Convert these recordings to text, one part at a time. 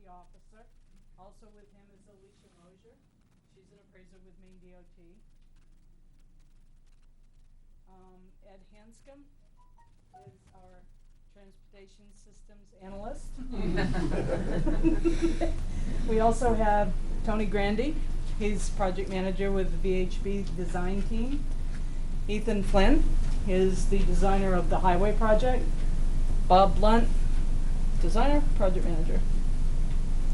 the officer. Also with him is Alicia Mosier. She's an appraiser with Maine DOT. Ed Hanscom is our transportation systems analyst. We also have Tony Grandy. He's project manager with the VHB design team. Ethan Flynn is the designer of the highway project. Bob Blunt, designer, project manager.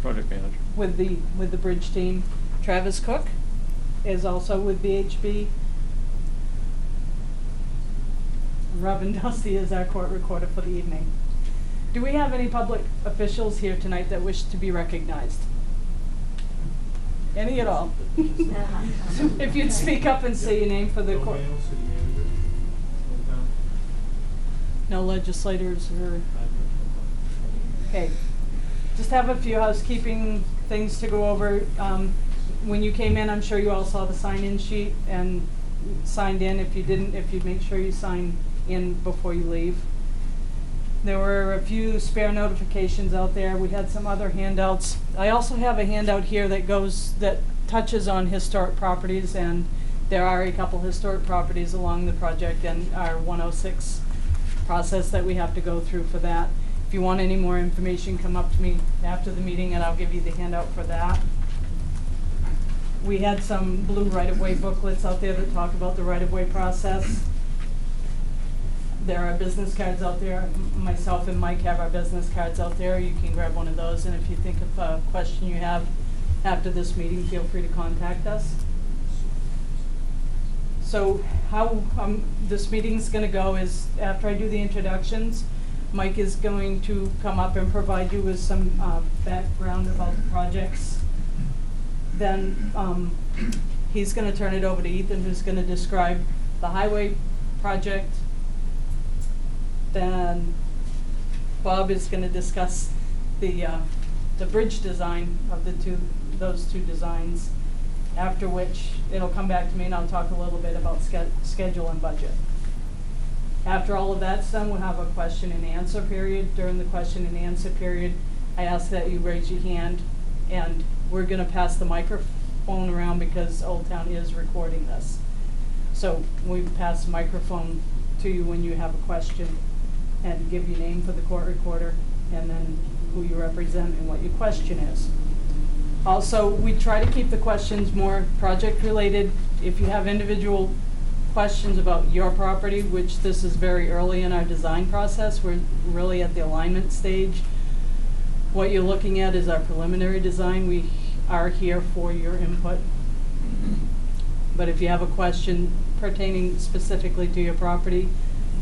Project manager. With the bridge team. Travis Cook is also with VHB. Robin Dusty is our court recorder for the evening. Do we have any public officials here tonight that wish to be recognized? Any at all? If you'd speak up and say your name for the court. No legislators or... Okay. Just have a few housekeeping things to go over. When you came in, I'm sure you all saw the sign-in sheet and signed in. If you didn't, if you'd make sure you sign in before you leave. There were a few spare notifications out there. We had some other handouts. I also have a handout here that touches on historic properties, and there are a couple historic properties along the project and our 106 process that we have to go through for that. If you want any more information, come up to me after the meeting and I'll give you the handout for that. We had some blue right-of-way booklets out there that talk about the right-of-way process. There are business cards out there. Myself and Mike have our business cards out there. You can grab one of those, and if you think of a question you have after this meeting, feel free to contact us. So how this meeting's going to go is, after I do the introductions, Mike is going to come up and provide you with some background about the projects. Then he's going to turn it over to Ethan, who's going to describe the highway project. Then Bob is going to discuss the bridge design of those two designs, after which it'll come back to me and I'll talk a little bit about schedule and budget. After all of that's done, we'll have a question and answer period. During the question and answer period, I ask that you raise your hand, and we're going to pass the microphone around because Old Town is recording this. So we pass the microphone to you when you have a question, and give your name for the court recorder, and then who you represent and what your question is. Also, we try to keep the questions more project related. If you have individual questions about your property, which this is very early in our design process, we're really at the alignment stage. What you're looking at is our preliminary design. We are here for your input. But if you have a question pertaining specifically to your property,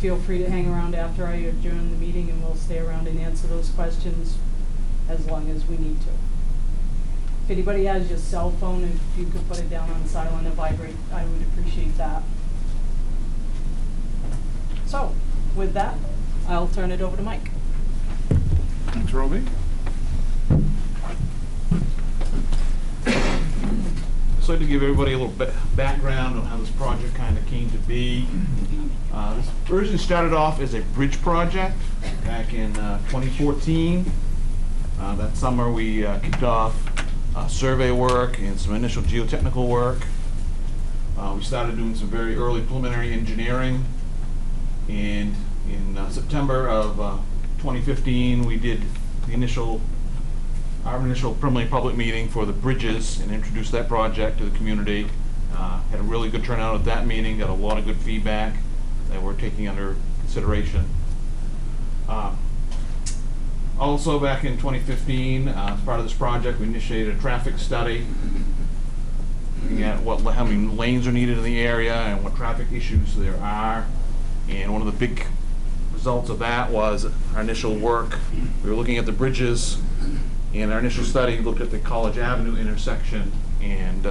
feel free to hang around after I adjourn the meeting, and we'll stay around and answer those questions as long as we need to. If anybody has your cell phone, if you could put it down on silent and vibrate, I would appreciate that. So, with that, I'll turn it over to Mike. Thanks, Roby. I'd like to give everybody a little background on how this project kind of came to be. This originally started off as a bridge project back in 2014. That summer we kicked off survey work and some initial geotechnical work. We started doing some very early preliminary engineering, and in September of 2015 we did our initial preliminary public meeting for the bridges and introduced that project to the community. Had a really good turnout at that meeting, got a lot of good feedback that we're taking under consideration. Also back in 2015, as part of this project, we initiated a traffic study looking at how many lanes are needed in the area and what traffic issues there are. And one of the big results of that was our initial work. We were looking at the bridges, and our initial study looked at the College Avenue intersection, and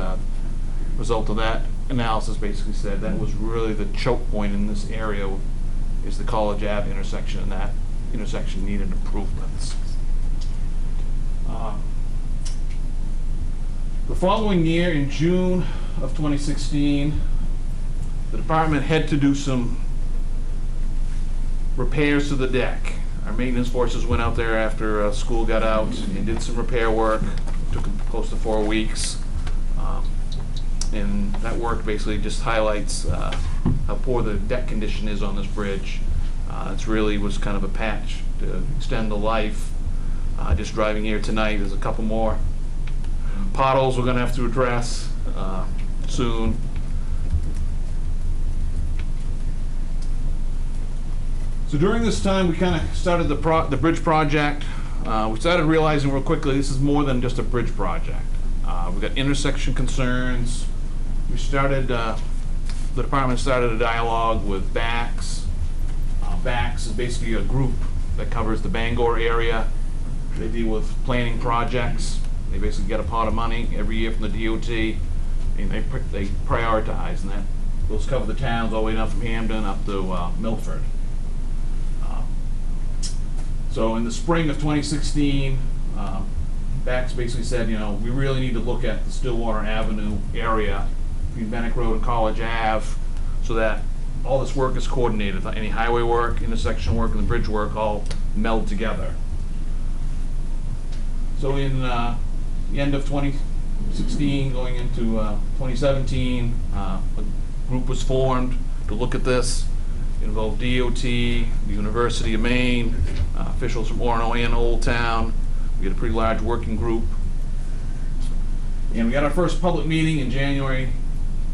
result of that analysis basically said that was really the choke point in this area is the College Ave intersection, and that intersection needed improvements. The following year, in June of 2016, the department had to do some repairs to the deck. I maintenance forces went out there after school got out and did some repair work. Took close to 4 weeks. And that work basically just highlights how poor the deck condition is on this bridge. It's really was kind of a patch to extend the life. Just driving here tonight, there's a couple more potholes we're going to have to address soon. So during this time, we kind of started the bridge project. We started realizing real quickly this is more than just a bridge project. We got intersection concerns. We started, the department started a dialogue with BACS. BACS is basically a group that covers the Bangor area. They deal with planning projects. They basically get a pot of money every year from the DOT, and they prioritize, and those cover the towns all the way down from Hamden up to Milford. So in the spring of 2016, BACS basically said, you know, we really need to look at the Stillwater Avenue area between Benneck Road and College Ave, so that all this work is coordinated. Any highway work, intersection work, and the bridge work all meld together. So in the end of 2016, going into 2017, a group was formed to look at this. It involved DOT, the University of Maine, officials from Orono and Old Town. We had a pretty large working group. And we got our first public meeting in January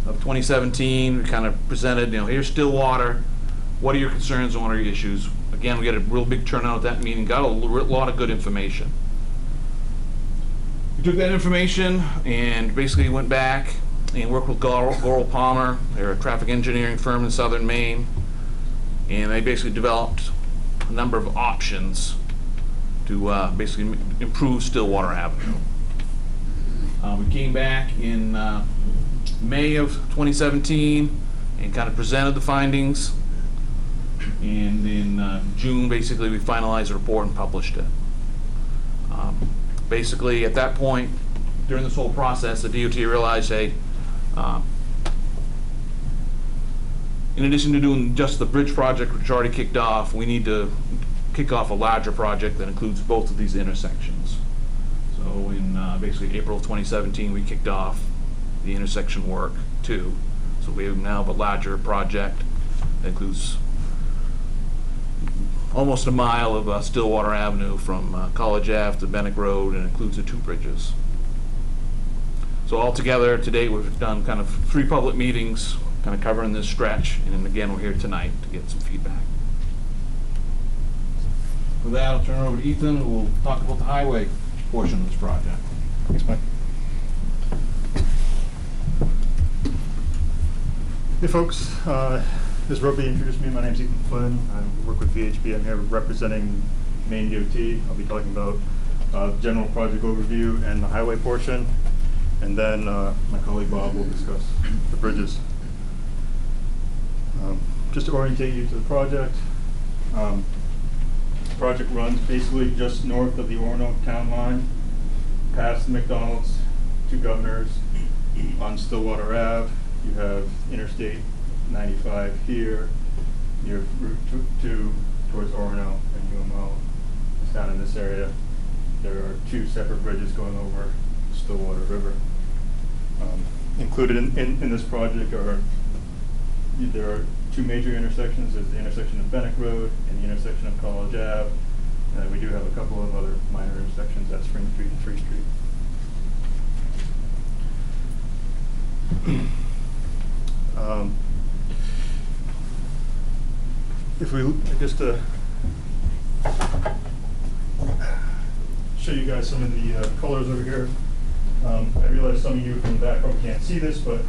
of 2017. We kind of presented, you know, here's Stillwater. What are your concerns and what are your issues? Again, we got a real big turnout at that meeting, got a lot of good information. We took that information and basically went back and worked with Goral Palmer. They're a traffic engineering firm in southern Maine. And they basically developed a number of options to basically improve Stillwater Avenue. We came back in May of 2017 and kind of presented the findings. And in June, basically, we finalized the report and published it. Basically, at that point, during this whole process, the DOT realized, hey, in addition to doing just the bridge project, which already kicked off, we need to kick off a larger project that includes both of these intersections. So in basically April of 2017, we kicked off the intersection work too. So we have now a larger project that includes almost a mile of Stillwater Avenue from College Ave to Benneck Road, and includes the 2 bridges. So altogether, to date, we've done kind of 3 public meetings, kind of covering this stretch, and then again, we're here tonight to get some feedback. With that, I'll turn it over to Ethan, who will talk about the highway portion of this project. Thanks, Mike. Hey folks, as Roby introduced me, my name's Ethan Flynn. I work with VHB. I'm here representing Maine DOT. I'll be talking about general project overview and the highway portion, and then my colleague Bob will discuss the bridges. Just to orientate you to the project, the project runs basically just north of the Orono town line, past the McDonald's, 2 Governors, on Stillwater Ave. You have Interstate 95 here, you have Route 2 towards Orono and UMO. It's down in this area. There are 2 separate bridges going over the Stillwater River. Included in this project there are 2 major intersections. There's the intersection of Benneck Road and the intersection of College Ave. We do have a couple of other minor intersections at Spring Street and Free Street. If we just to show you guys some of the colors over here. I realize some of you from the back row can't see this, but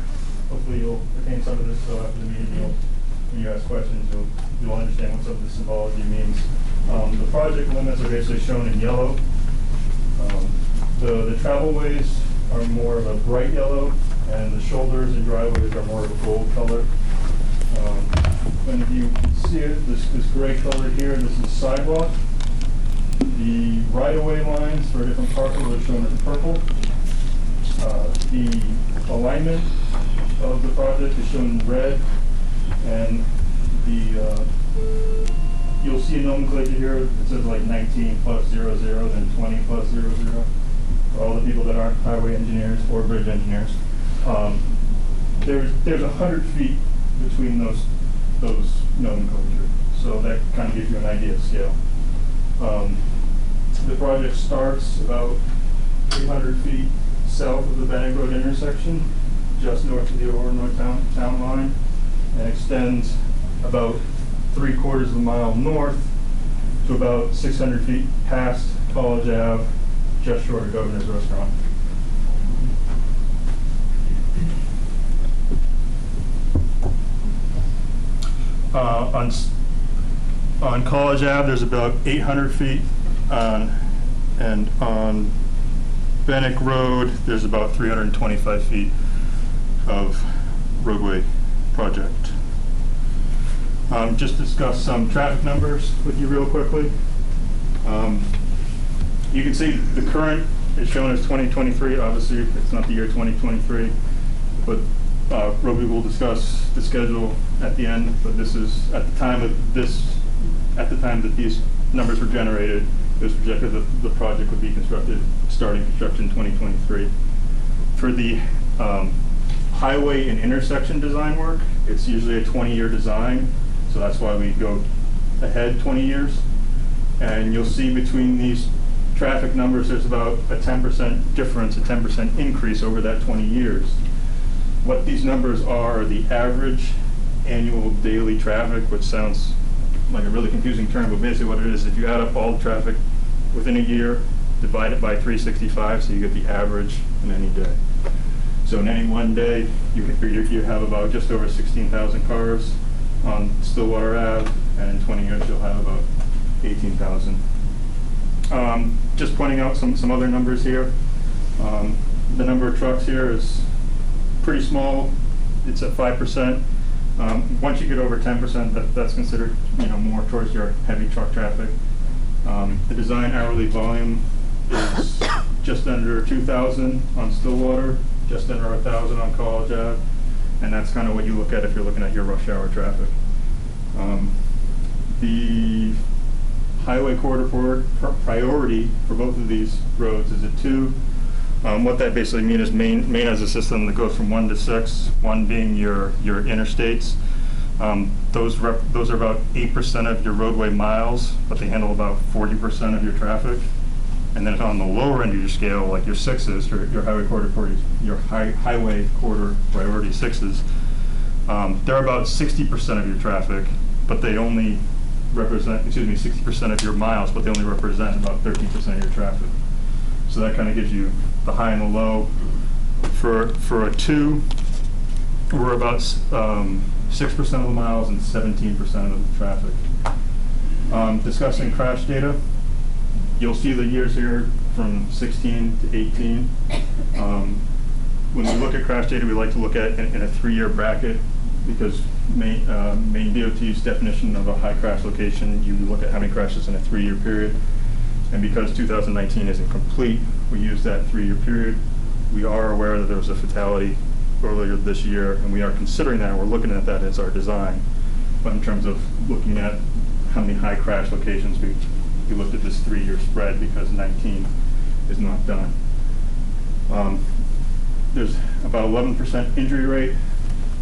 hopefully you'll retain some of this so after the meeting. When you ask questions, you'll understand what some of the symbology means. The project limits are basically shown in yellow. The travelways are more of a bright yellow, and the shoulders and driveways are more of a gold color. When you see it, this gray color here, this is sidewalk. The right-of-way lines for different parcels are shown as purple. The alignment of the project is shown in red, and the you'll see a nomenclature here. It says like 19 plus 00, then 20 plus 00. For all the people that aren't highway engineers or bridge engineers, there's 100 feet between those nomenclature. So that kind of gives you an idea of scale. The project starts about 300 feet south of the Bannock Road intersection, just north of the Orono town line, and extends about 3/4 of a mile north to about 600 feet past College Ave, just short of Governor's Restaurant. On College Ave, there's about 800 feet, and on Bannock Road, there's about 325 feet of roadway project. Just discuss some traffic numbers with you real quickly. You can see the current is shown as 2023. Obviously, it's not the year 2023, but Roby will discuss the schedule at the end. But this is at the time that these numbers were generated, it was projected that the project would be starting construction in 2023. For the highway and intersection design work, it's usually a 20-year design, so that's why we go ahead 20 years. And you'll see between these traffic numbers, there's about a 10% difference, a 10% increase over that 20 years. What these numbers are the average annual daily traffic, which sounds like a really confusing term, but basically what it is, if you add up all the traffic within a year, divide it by 365, so you get the average in any day. So in any one day, you have about just over 16,000 cars on Stillwater Ave, and in 20 years you'll have about 18,000. Just pointing out some other numbers here. The number of trucks here is pretty small. It's at 5%. Once you get over 10%, that's considered more towards your heavy truck traffic. The design hourly volume is just under 2,000 on Stillwater, just under 1,000 on College Ave, and that's kind of what you look at if you're looking at your rush hour traffic. The highway corridor priority for both of these roads is a 2. What that basically means is Maine has a system that goes from 1 to 6, 1 being your interstates. Those are about 8% of your roadway miles, but they handle about 40% of your traffic. And then on the lower end of your scale, like your 6s, your highway corridor priority 6s, they're about 60% of your traffic, but they only represent, 60% of your miles, but they only represent about 13% of your traffic. So that kind of gives you the high and the low. For a 2, we're about 6% of the miles and 17% of the traffic. Discussing crash data, you'll see the years here from 16 to 18. When we look at crash data, we like to look at it in a 3-year bracket, because Maine DOT's definition of a high crash location, you look at how many crashes in a 3-year period. And because 2019 isn't complete, we use that 3-year period. We are aware that there was a fatality earlier this year, and we are considering that, and we're looking at that as our design. But in terms of looking at how many high crash locations, we looked at this 3-year spread because 19 is not done. There's about 11% injury rate.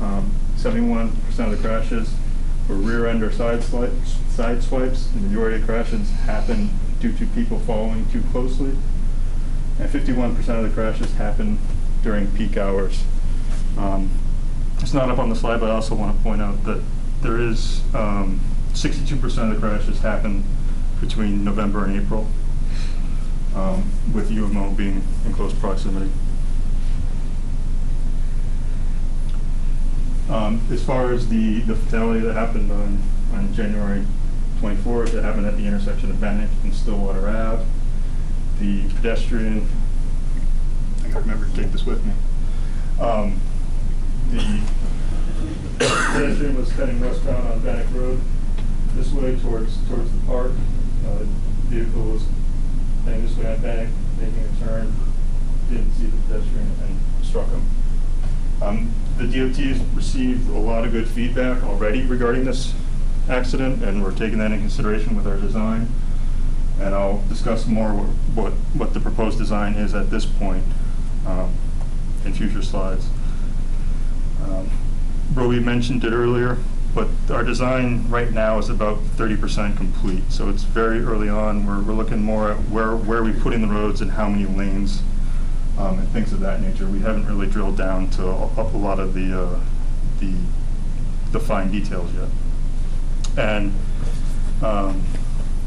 71% of the crashes were rear end or side swipes. The majority of crashes happen due to people following too closely. And 51% of the crashes happen during peak hours. It's not up on the slide, but I also want to point out that there is 62% of the crashes happen between November and April, with UMO being in close proximity. As far as the fatality that happened on January 24th, it happened at the intersection of Bannock and Stillwater Ave. The pedestrian, I gotta remember to take this with me. The pedestrian was heading westbound on Bannock Road, this way towards the park. The vehicle was heading this way on Bannock, making a turn, didn't see the pedestrian and struck him. The DOT has received a lot of good feedback already regarding this accident, and we're taking that in consideration with our design. And I'll discuss more what the proposed design is at this point in future slides. Roby mentioned it earlier, but our design right now is about 30% complete. So it's very early on. We're looking more at where we put in the roads and how many lanes and things of that nature. We haven't really drilled down to a lot of the fine details yet. And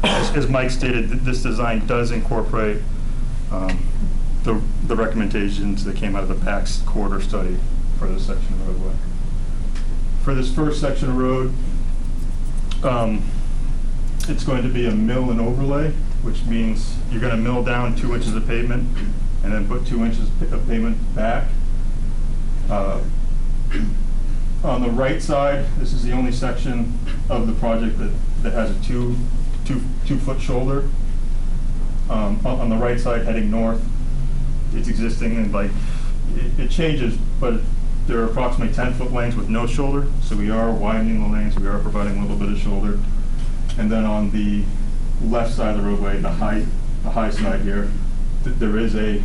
as Mike stated, this design does incorporate the recommendations that came out of the PAC's quarter study for this section of roadway. For this first section of road, it's going to be a mill and overlay, which means you're going to mill down 2 inches of pavement and then put 2 inches of pavement back. On the right side, this is the only section of the project that has a two foot shoulder. On the right side, heading north, it's existing, and it changes, but there are approximately 10-foot lanes with no shoulder, so we are widening the lanes, we are providing a little bit of shoulder. And then on the left side of the roadway, the high side here, there is a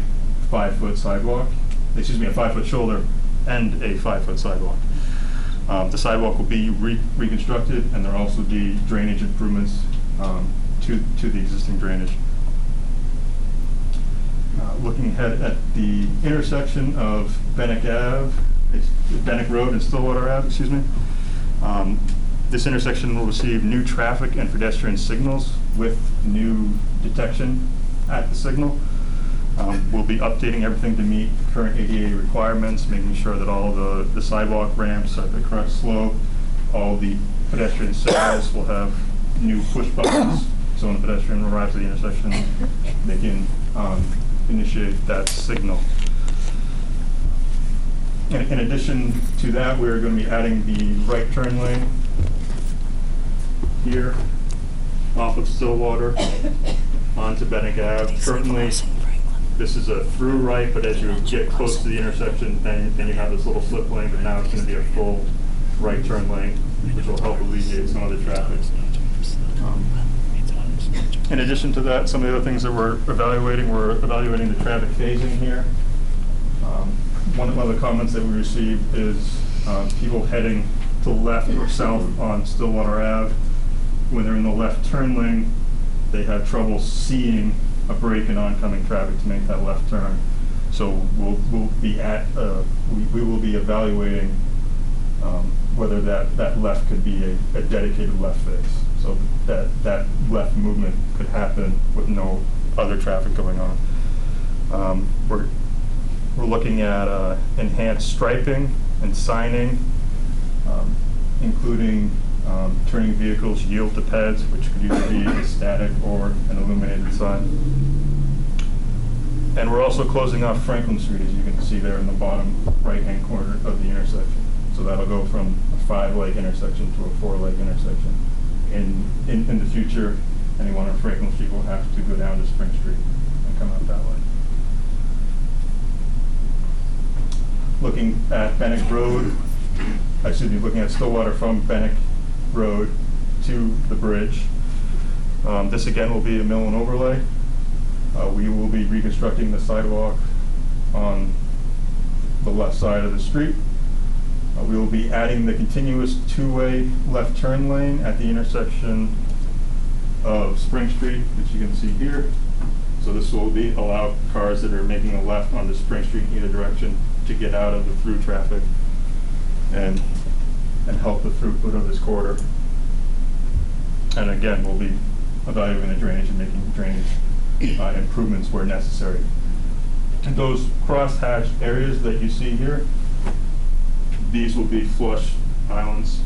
5-foot sidewalk, a 5-foot shoulder and a 5-foot sidewalk. The sidewalk will be reconstructed, and there'll also be drainage improvements to the existing drainage. Looking ahead at the intersection of Bennick Road and Stillwater Ave, this intersection will receive new traffic and pedestrian signals with new detection at the signal. We'll be updating everything to meet current ADA requirements, making sure that all the sidewalk ramps are at the correct slope. All the pedestrian signals will have new push buttons, so when the pedestrian arrives at the intersection, they can initiate that signal. In addition to that, we're going to be adding the right turn lane here off of Stillwater onto Bennick Ave. Currently, this is a through right, but as you get close to the intersection, then you have this little slip lane, but now it's going to be a full right turn lane, which will help alleviate some of the traffic. In addition to that, some of the other things that we're evaluating the traffic phasing here. One of the comments that we received is people heading to the left or south on Stillwater Ave. When they're in the left turn lane, they have trouble seeing a break in oncoming traffic to make that left turn. So we will be evaluating whether that left could be a dedicated left face, so that left movement could happen with no other traffic going on. We're looking at enhanced striping and signing, including turning vehicles yield to PEDs, which could either be a static or an illuminated sign. And we're also closing off Franklin Street, as you can see there in the bottom right-hand corner of the intersection. So that'll go from a 5-leg intersection to a 4-leg intersection. In the future, anyone on Franklin Street will have to go down to Spring Street and come out that way. Looking at Bennick Road, looking at Stillwater from Bennick Road to the bridge. This again will be a mill and overlay. We will be reconstructing the sidewalk on the left side of the street. We will be adding the continuous 2-way left turn lane at the intersection of Spring Street, which you can see here. So this will allow cars that are making a left onto Spring Street in either direction to get out of the through traffic and help the throughput of this corridor. And again, we'll be evaluating the drainage and making drainage improvements where necessary. And those cross-hatched areas that you see here, these will be flush islands.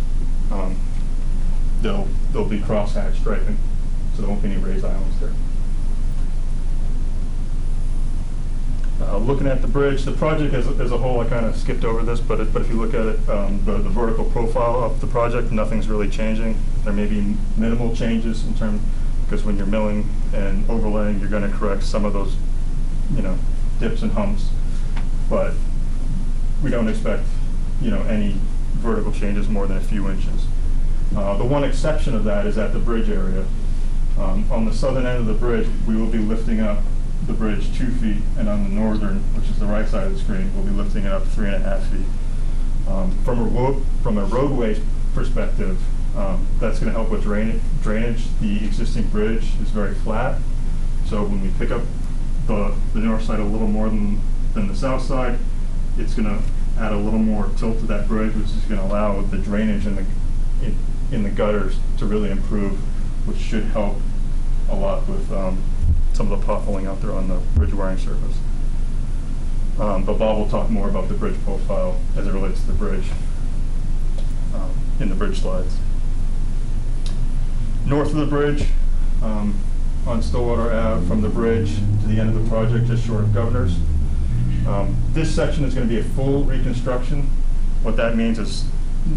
They'll be cross-hatched striping, so there won't be any raised islands there. Looking at the bridge, the project as a whole, I kind of skipped over this, but if you look at it, the vertical profile of the project, nothing's really changing. There may be minimal changes in terms, because when you're milling and overlaying, you're going to correct some of those, dips and humps. But we don't expect, any vertical changes more than a few inches. The one exception of that is at the bridge area. On the southern end of the bridge, we will be lifting up the bridge 2 feet, and on the northern, which is the right side of the screen, we'll be lifting it up 3.5 feet. From a roadway perspective, that's going to help with drainage. The existing bridge is very flat, so when we pick up the north side a little more than the south side, it's going to add a little more tilt to that bridge, which is going to allow the drainage in the gutters to really improve, which should help a lot with some of the potholing out there on the bridge wiring surface. But Bob will talk more about the bridge profile as it relates to the bridge in the bridge slides. North of the bridge, on Stillwater Ave, from the bridge to the end of the project, just short of Governor's. This section is going to be a full reconstruction. What that means is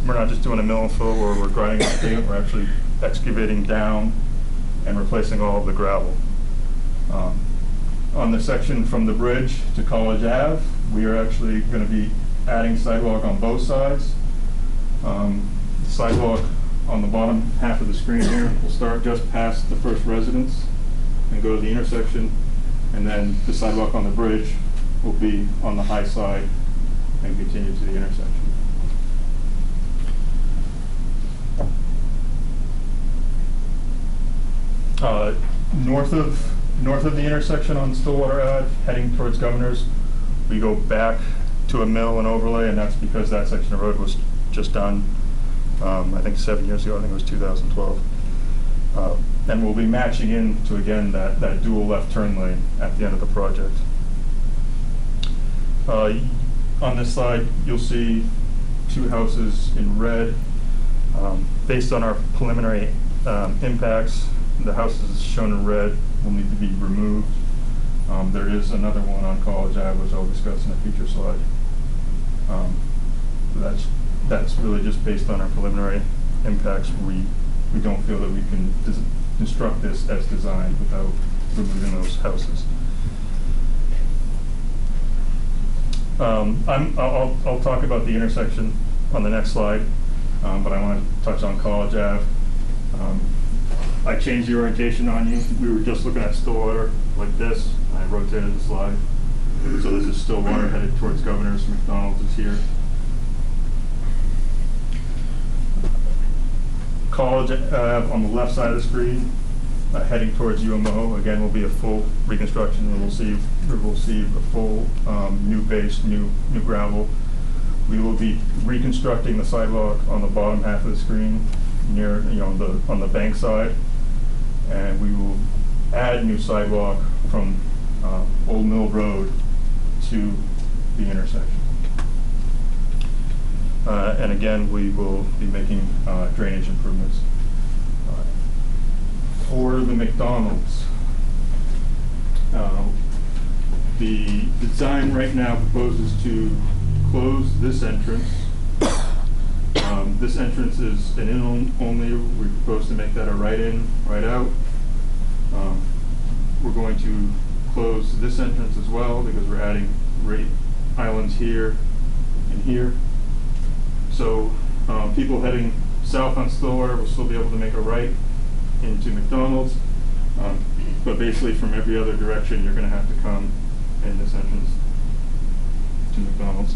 we're not just doing a mill and fill where we're grinding the pavement, we're actually excavating down and replacing all of the gravel. On the section from the bridge to College Ave, we are actually going to be adding sidewalk on both sides. The sidewalk on the bottom half of the screen here will start just past the first residence and go to the intersection, and then the sidewalk on the bridge will be on the high side and continue to the intersection. North of the intersection on Stillwater Ave, heading towards Governor's, we go back to a mill and overlay, and that's because that section of road was just done, I think 7 years ago. I think it was 2012. And we'll be matching into, again, that dual left turn lane at the end of the project. On this side, you'll see 2 houses in red. Based on our preliminary impacts, the houses shown in red will need to be removed. There is another one on College Ave, which I'll discuss in a future slide. That's really just based on our preliminary impacts. We don't feel that we can construct this as designed without removing those houses. I'll talk about the intersection on the next slide, but I want to touch on College Ave. I changed the orientation on you. We were just looking at Stillwater like this. I rotated the slide. So this is Stillwater headed towards Governor's. McDonald's is here. College Ave on the left side of the screen, heading towards UMO. Again, will be a full reconstruction, and we'll see a full new base, new gravel. We will be reconstructing the sidewalk on the bottom half of the screen, near on the bank side, and we will add new sidewalk from Old Mill Road to the intersection. And again, we will be making drainage improvements. For the McDonald's, the design right now proposes to close this entrance. This entrance is an in only. We propose to make that a right in, right out. We're going to close this entrance as well because we're adding rate islands here and here. So people heading south on Stillwater will still be able to make a right into McDonald's, but basically from every other direction you're going to have to come in this entrance to McDonald's.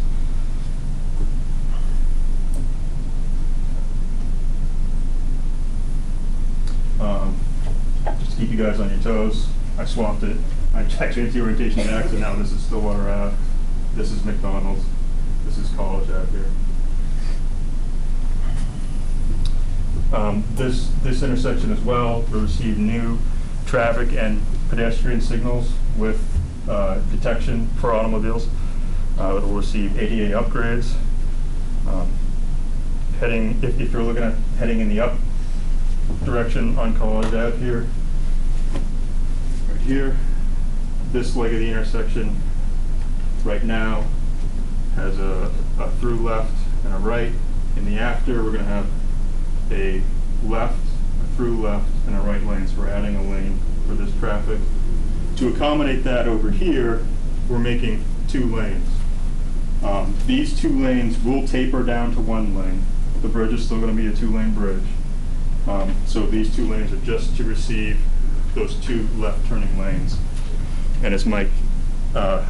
Just to keep you guys on your toes, I swapped it. I changed the orientation back, so now this is Stillwater Ave, this is McDonald's, this is College Ave here. This intersection as well will receive new traffic and pedestrian signals with detection for automobiles. It will receive ADA upgrades. If you're looking at heading in the up direction on College Ave here, right here, this leg of the intersection right now has a through left and a right. In the after, we're going to have a left, a through left, and a right lane, so we're adding a lane for this traffic. To accommodate that over here, we're making 2 lanes. These 2 lanes will taper down to 1 lane. The bridge is still going to be a 2-lane bridge. So these 2 lanes are just to receive those 2 left turning lanes. And as Mike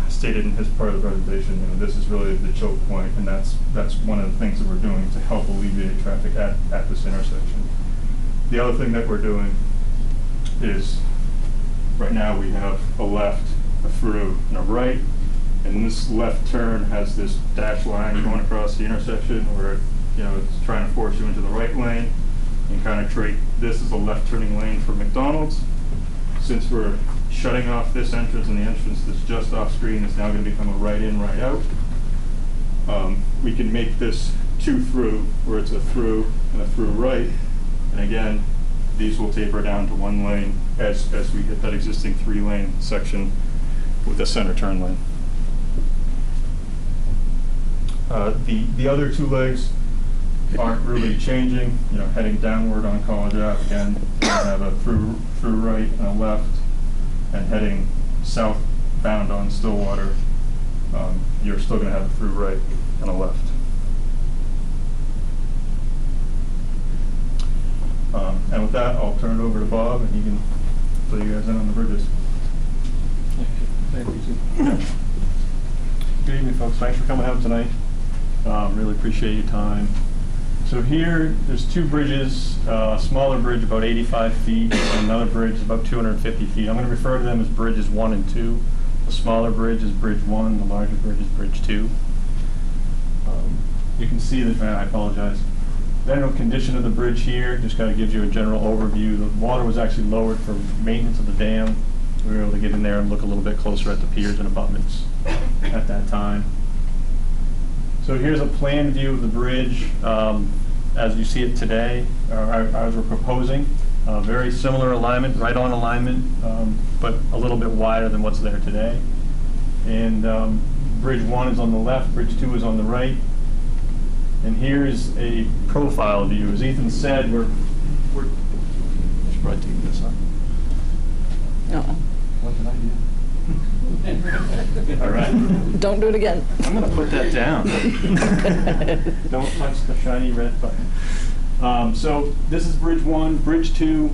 stated in his part of the presentation, this is really the choke point, and that's one of the things that we're doing to help alleviate traffic at this intersection. The other thing that we're doing is, right now we have a left, a through, and a right, and this left turn has this dashed line going across the intersection where it's trying to force you into the right lane and kind of treat this as a left turning lane for McDonald's. Since we're shutting off this entrance, and the entrance that's just off screen is now going to become a right in, right out, we can make this 2 through, where it's a through and a through right, and again, these will taper down to 1 lane as we hit that existing 3-lane section with a center turn lane. The other 2 legs aren't really changing. Heading downward on College Ave, again, you have a through right and a left, and heading southbound on Stillwater, you're still going to have a through right and a left. And with that, I'll turn it over to Bob, and he can fill you guys in on the bridges. Thank you. Good evening, folks. Thanks for coming out tonight. Really appreciate your time. So here, there's 2 bridges, a smaller bridge about 85 feet, and another bridge about 250 feet. I'm going to refer to them as bridges 1 and 2. The smaller bridge is bridge 1, the larger bridge is bridge 2. You can see that, I apologize. The general condition of the bridge here just kind of gives you a general overview. The water was actually lowered for maintenance of the dam. We were able to get in there and look a little bit closer at the piers and abutments at that time. So here's a plan view of the bridge as you see it today, as we're proposing. Very similar alignment, right on alignment, but a little bit wider than what's there today. And bridge 1 is on the left, bridge 2 is on the right. And here's a profile view. As Ethan said, we're I should probably take this up. Uh-oh. What did I do? All right. Don't do it again. I'm going to put that down. Don't touch the shiny red button. So this is bridge 1. Bridge 2,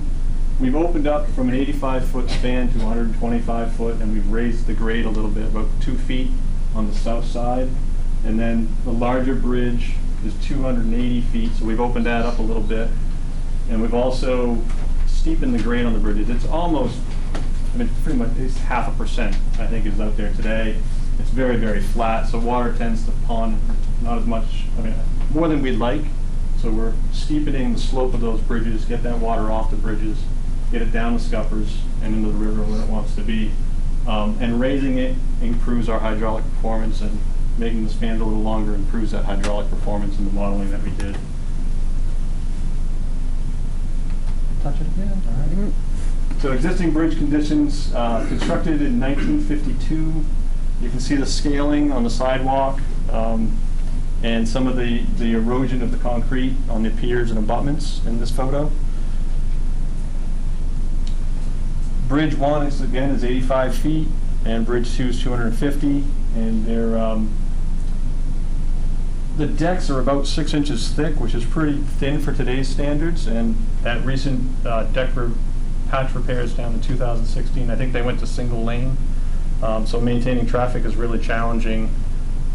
we've opened up from an 85-foot span to 125 foot, and we've raised the grade a little bit, about 2 feet on the south side. And then the larger bridge is 280 feet, so we've opened that up a little bit. And we've also steepened the grade on the bridges. It's almost, pretty much, it's 0.5%, I think, is out there today. It's very, very flat, so water tends to pond not as much, more than we'd like. So we're steepening the slope of those bridges, get that water off the bridges, get it down the scuppers and into the river where it wants to be. And raising it improves our hydraulic performance, and making the spans a little longer improves that hydraulic performance in the modeling that we did. Touch it again. All right. So existing bridge conditions, constructed in 1952. You can see the scaling on the sidewalk and some of the erosion of the concrete on the piers and abutments in this photo. Bridge 1 is 85 feet, and Bridge 2 is 250, and they're the decks are about 6 inches thick, which is pretty thin for today's standards. And that recent patch repairs down in 2016, I think they went to single lane. So maintaining traffic is really challenging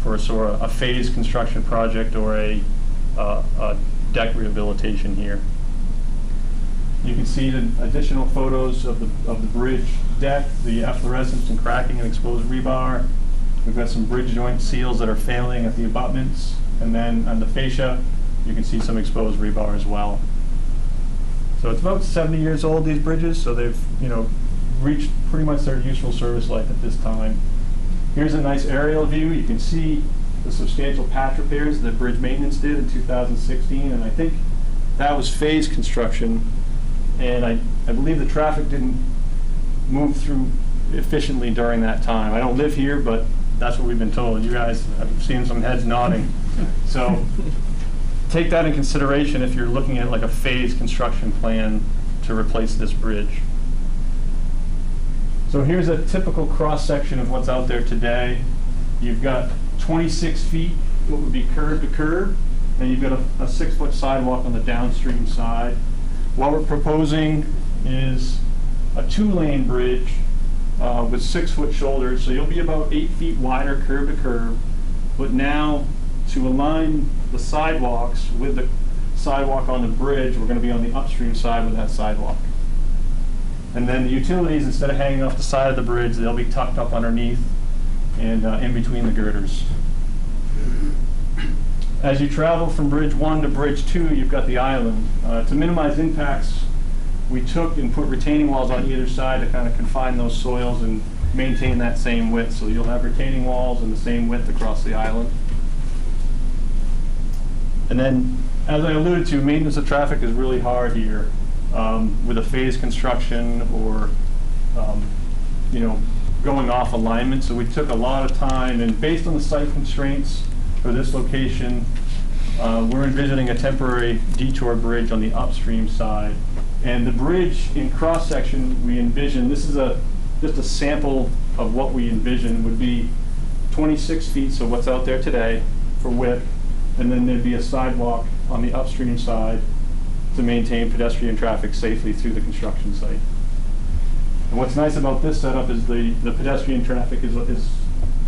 for sort of a phased construction project or a deck rehabilitation here. You can see the additional photos of the bridge deck, the efflorescence and cracking and exposed rebar. We've got some bridge joint seals that are failing at the abutments, and then on the fascia, you can see some exposed rebar as well. So it's about 70 years old, these bridges, so they've reached pretty much their useful service life at this time. Here's a nice aerial view. You can see the substantial patch repairs that bridge maintenance did in 2016, and I think that was phased construction, and I believe the traffic didn't move through efficiently during that time. I don't live here, but that's what we've been told. You guys, I've seen some heads nodding. So take that in consideration if you're looking at like a phased construction plan to replace this bridge. So here's a typical cross-section of what's out there today. You've got 26 feet, what would be curb to curb, and you've got a 6-foot sidewalk on the downstream side. What we're proposing is a 2-lane bridge with 6-foot shoulders, so you'll be about 8 feet wider curb to curb, but now to align the sidewalks with the sidewalk on the bridge, we're going to be on the upstream side with that sidewalk. And then the utilities, instead of hanging off the side of the bridge, they'll be tucked up underneath and in between the girders. As you travel from Bridge 1 to Bridge 2, you've got the island. To minimize impacts, we took and put retaining walls on either side to kind of confine those soils and maintain that same width. So you'll have retaining walls and the same width across the island. And then, as I alluded to, maintenance of traffic is really hard here with a phase construction or going off alignment. So we took a lot of time, and based on the site constraints for this location, we're envisioning a temporary detour bridge on the upstream side. And the bridge in cross-section, we envision, this is just a sample of what we envision, would be 26 feet, so what's out there today for width, and then there'd be a sidewalk on the upstream side to maintain pedestrian traffic safely through the construction site. And what's nice about this setup is the pedestrian traffic is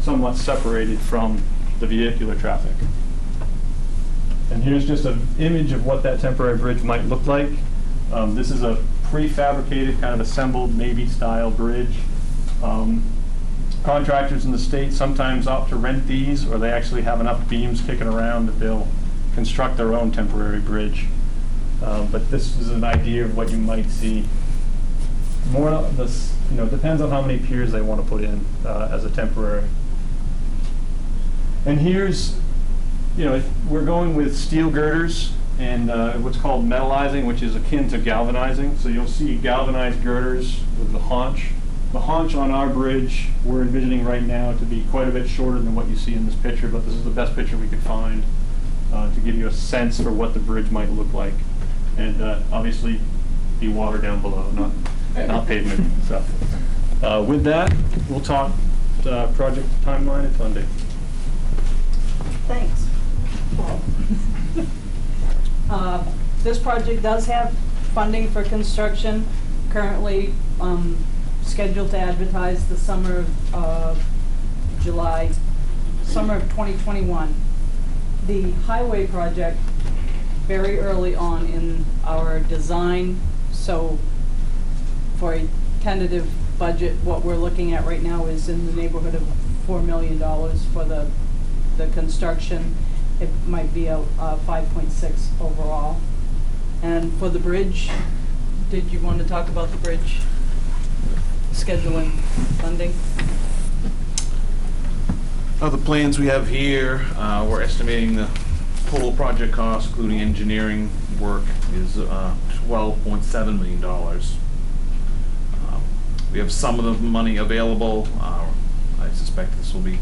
somewhat separated from the vehicular traffic. And here's just an image of what that temporary bridge might look like. This is a prefabricated, kind of assembled Navy style bridge. Contractors in the state sometimes opt to rent these, or they actually have enough beams kicking around that they'll construct their own temporary bridge. But this is an idea of what you might see. More of this, depends on how many piers they want to put in as a temporary. And here's, we're going with steel girders and what's called metallizing, which is akin to galvanizing. So you'll see galvanized girders with the haunch. The haunch on our bridge, we're envisioning right now to be quite a bit shorter than what you see in this picture, but this is the best picture we could find to give you a sense for what the bridge might look like. And obviously, be water down below, not pavement stuff. With that, we'll talk project timeline and funding. Thanks. This project does have funding for construction, currently scheduled to advertise the summer of 2021. The highway project, very early on in our design, so for a tentative budget, what we're looking at right now is in the neighborhood of $4 million for the construction. It might be a 5.6 overall. And for the bridge, did you want to talk about the bridge scheduling, funding? The plans we have here, we're estimating the total project cost, including engineering work, is $12.7 million. We have some of the money available. I suspect we'll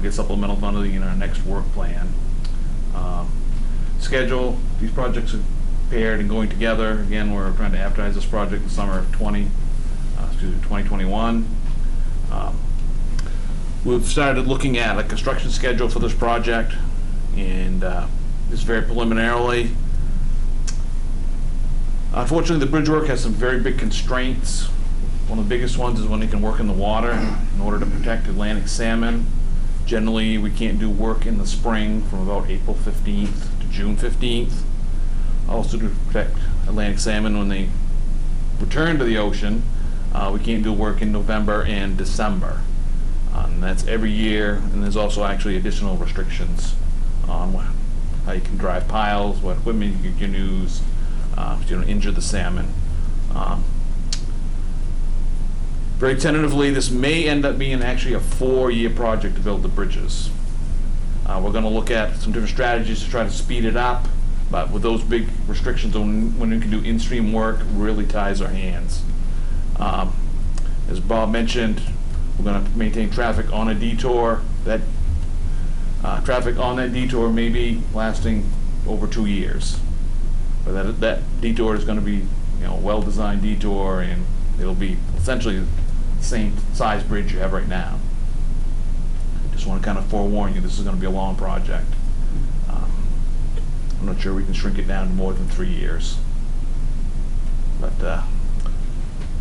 get supplemental funding in our next work plan. Schedule, these projects are paired and going together. Again, we're trying to advertise this project in the summer of 2021. We've started looking at a construction schedule for this project, and this is very preliminarily. Unfortunately, the bridge work has some very big constraints. One of the biggest ones is when it can work in the water in order to protect Atlantic salmon. Generally, we can't do work in the spring from about April 15th to June 15th. Also, to protect Atlantic salmon when they return to the ocean, we can't do work in November and December. And that's every year, and there's also actually additional restrictions on how you can drive piles, what equipment you can use, to injure the salmon. Very tentatively, this may end up being actually a 4-year project to build the bridges. We're going to look at some different strategies to try to speed it up, but with those big restrictions on when we can do in-stream work, really ties our hands. As Bob mentioned, we're going to maintain traffic on a detour. That traffic on that detour may be lasting over 2 years. But that detour is going to be, a well-designed detour, and it'll be essentially the same size bridge you have right now. Just want to kind of forewarn you, this is going to be a long project. I'm not sure we can shrink it down to more than 3 years. But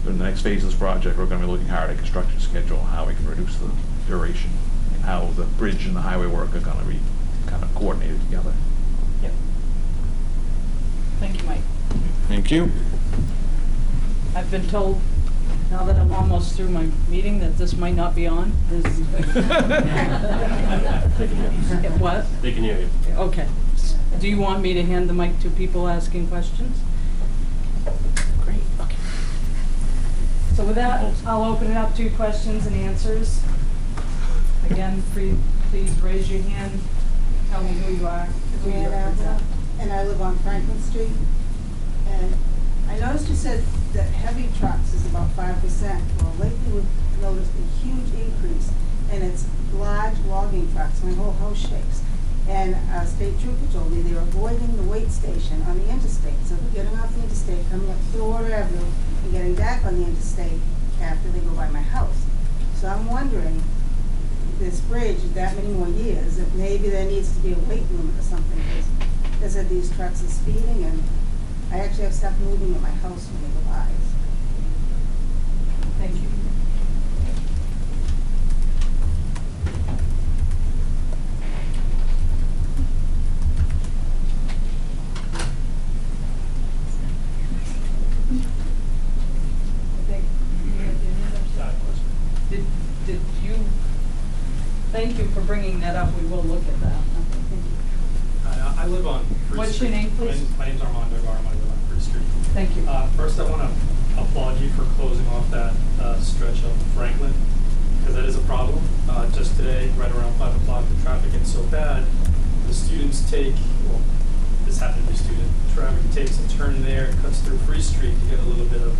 in the next phase of this project, we're going to be looking hard at construction schedule, how we can reduce the duration, and how the bridge and the highway work are going to be kind of coordinated together. Yep. Thank you, Mike. Thank you. I've been told, now that I'm almost through my meeting, that this might not be on. They can hear you. What? They can hear you. Okay. Do you want me to hand the mic to people asking questions? Great, okay. So with that, I'll open it up to questions and answers. Again, please raise your hand, tell me who you are, who you represent. And I live on Franklin Street. And I noticed you said that heavy trucks is about 5%. Well, lately we've noticed a huge increase, and it's large logging trucks. My whole house shakes. And a state trooper told me they're avoiding the weight station on the interstate. So they're getting off the interstate, coming up Stillwater Avenue, and getting back on the interstate after they go by my house. So I'm wondering, this bridge, that many more years, if maybe there needs to be a weight limit or something. They said these trucks are speeding, and I actually have stuff moving at my house when they go by. Thank you. Did you, thank you for bringing that up, we will look at that. Okay, thank you. I live on Fruit What's Street. your name, please? My name's Armando Garm. I live on Fruit Street. Thank you. First, I want to applaud you for closing off that stretch of Franklin, because that is a problem. Just today, right around 5 o'clock, the traffic gets so bad, the students take, well, this happened to be a student, traffic takes a turn there, cuts through Free Street to get a little bit of,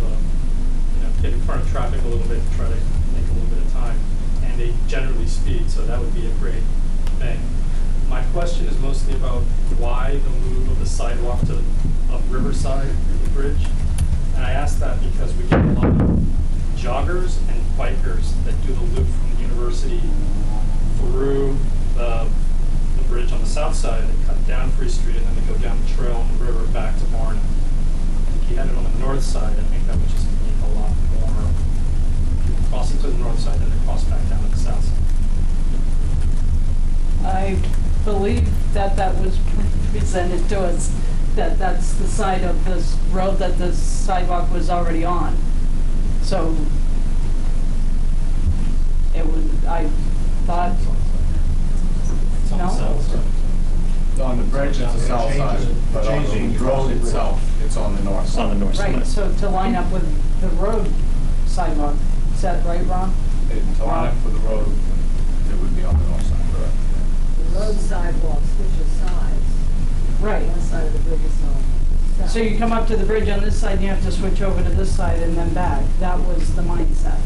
get in front of traffic a little bit, to try to make a little bit of time. And they generally speed, so that would be a great thing. My question is mostly about why the move of the sidewalk to up Riverside, the bridge. And I ask that because we get a lot of joggers and bikers that do the loop from the university through the bridge on the south side. They cut down Free Street and then they go down the trail on the river back to Barnum. If you had it on the north side, I think that would just make a lot more people crossing to the north side than they cross back down to the south side. I believe that was presented to us, that that's the side of this road that the sidewalk was already on. So it was, I thought, It's on the no? south side. On the bridge, it's the south side, but on the road itself, it's on the north side. On the north side. Right, so to line up with the road sidewalk, is that right, Ron? To line up for the road, it would be on the north side, correct? The road sidewalks, which are sides. Right. One side of the bridge is on. So you come up to the bridge on this side, and you have to switch over to this side and then back. That was the mindset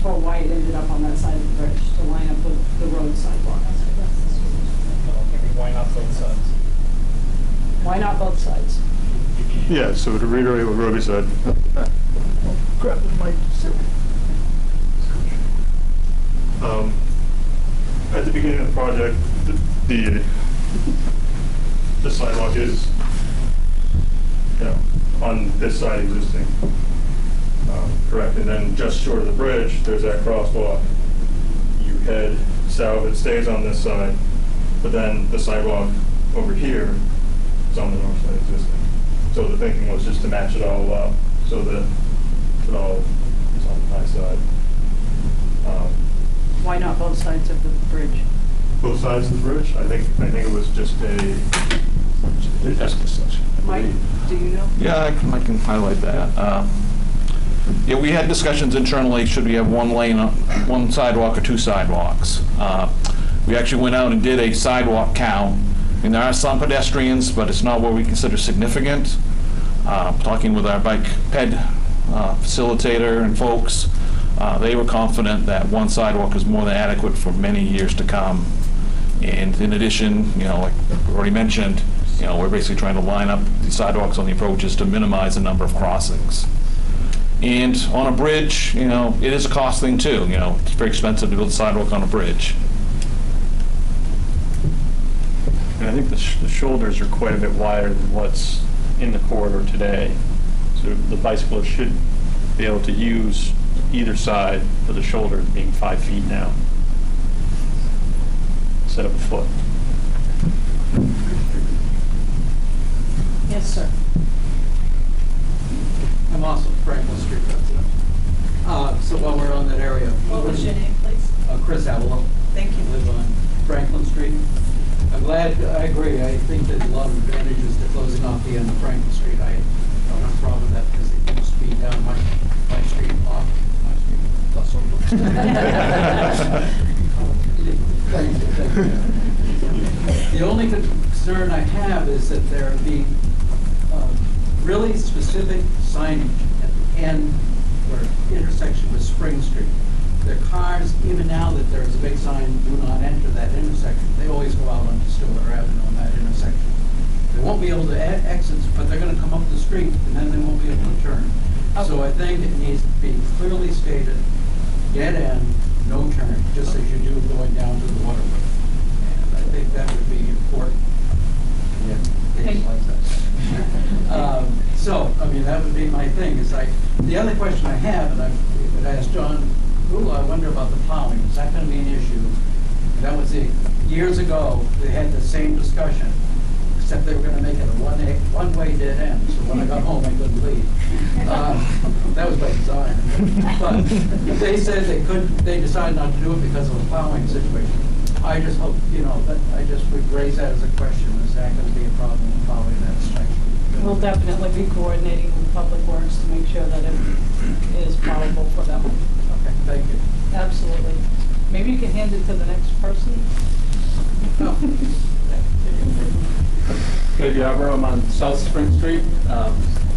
for why it ended up on that side of the bridge, to line up with the road sidewalk. Why not both sides? Why not both sides? Yeah, so to reiterate what Roby said. Grab the mic. At the beginning of the project, the sidewalk is, on this side existing. Correct, and then just short of the bridge, there's that crosswalk. You head south, it stays on this side, but then the sidewalk over here is on the north side existing. So the thinking was just to match it all up, so that it all is on the high side. Why not both sides of the bridge? Both sides of the bridge? I think it was just Mike, do you know? Yeah, I can highlight that. Yeah, we had discussions internally, should we have one lane, one sidewalk or two sidewalks? We actually went out and did a sidewalk count, and there are some pedestrians, but it's not what we consider significant. Talking with our bike ped facilitator and folks, they were confident that one sidewalk is more than adequate for many years to come. And in addition, like we already mentioned, we're basically trying to line up the sidewalks on the approaches to minimize the number of crossings. And on a bridge, it is a cost thing too. It's very expensive to build a sidewalk on a bridge. And I think the shoulders are quite a bit wider than what's in the corridor today. So the bicyclist should be able to use either side for the shoulder being 5 feet now instead of a foot. Yes, sir. I'm also Franklin Street resident. So while we're on that area. What was your name, please? Chris Avalon. Thank you. Live on Franklin Street. I'm glad, I agree, I think there's a lot of advantages to closing off the end of Franklin Street. I don't have a problem with that because it used to be down my street, off my street, plus over. Thank you. The only concern I have is that there be really specific signage at the end or intersection with Spring Street. Their cars, even now that there's a big sign, do not enter that intersection, they always go out onto Stillwater Avenue on that intersection. They won't be able to exit, but they're gonna come up the street, and then they won't be able to turn. So I think it needs to be clearly stated, dead end, no turn, just as you do going down to the waterway. And I think that would be important. Yeah, things like that. So, I mean, that would be my thing, is the other question I have, and I would ask John, I wonder about the plowing. Is that going to be an issue? That was years ago, they had the same discussion, except they were going to make it a one-way dead end. So when I got home, I couldn't leave. That was by design. But they said they decided not to do it because of the plowing situation. I just hope, I just would raise that as a question. Is that going to be a problem with plowing that section? We'll definitely be coordinating with Public Works to make sure that it is plowable for them. Okay, thank you. Absolutely. Maybe you can hand it to the next person? No. Good, I'm on South Spring Street.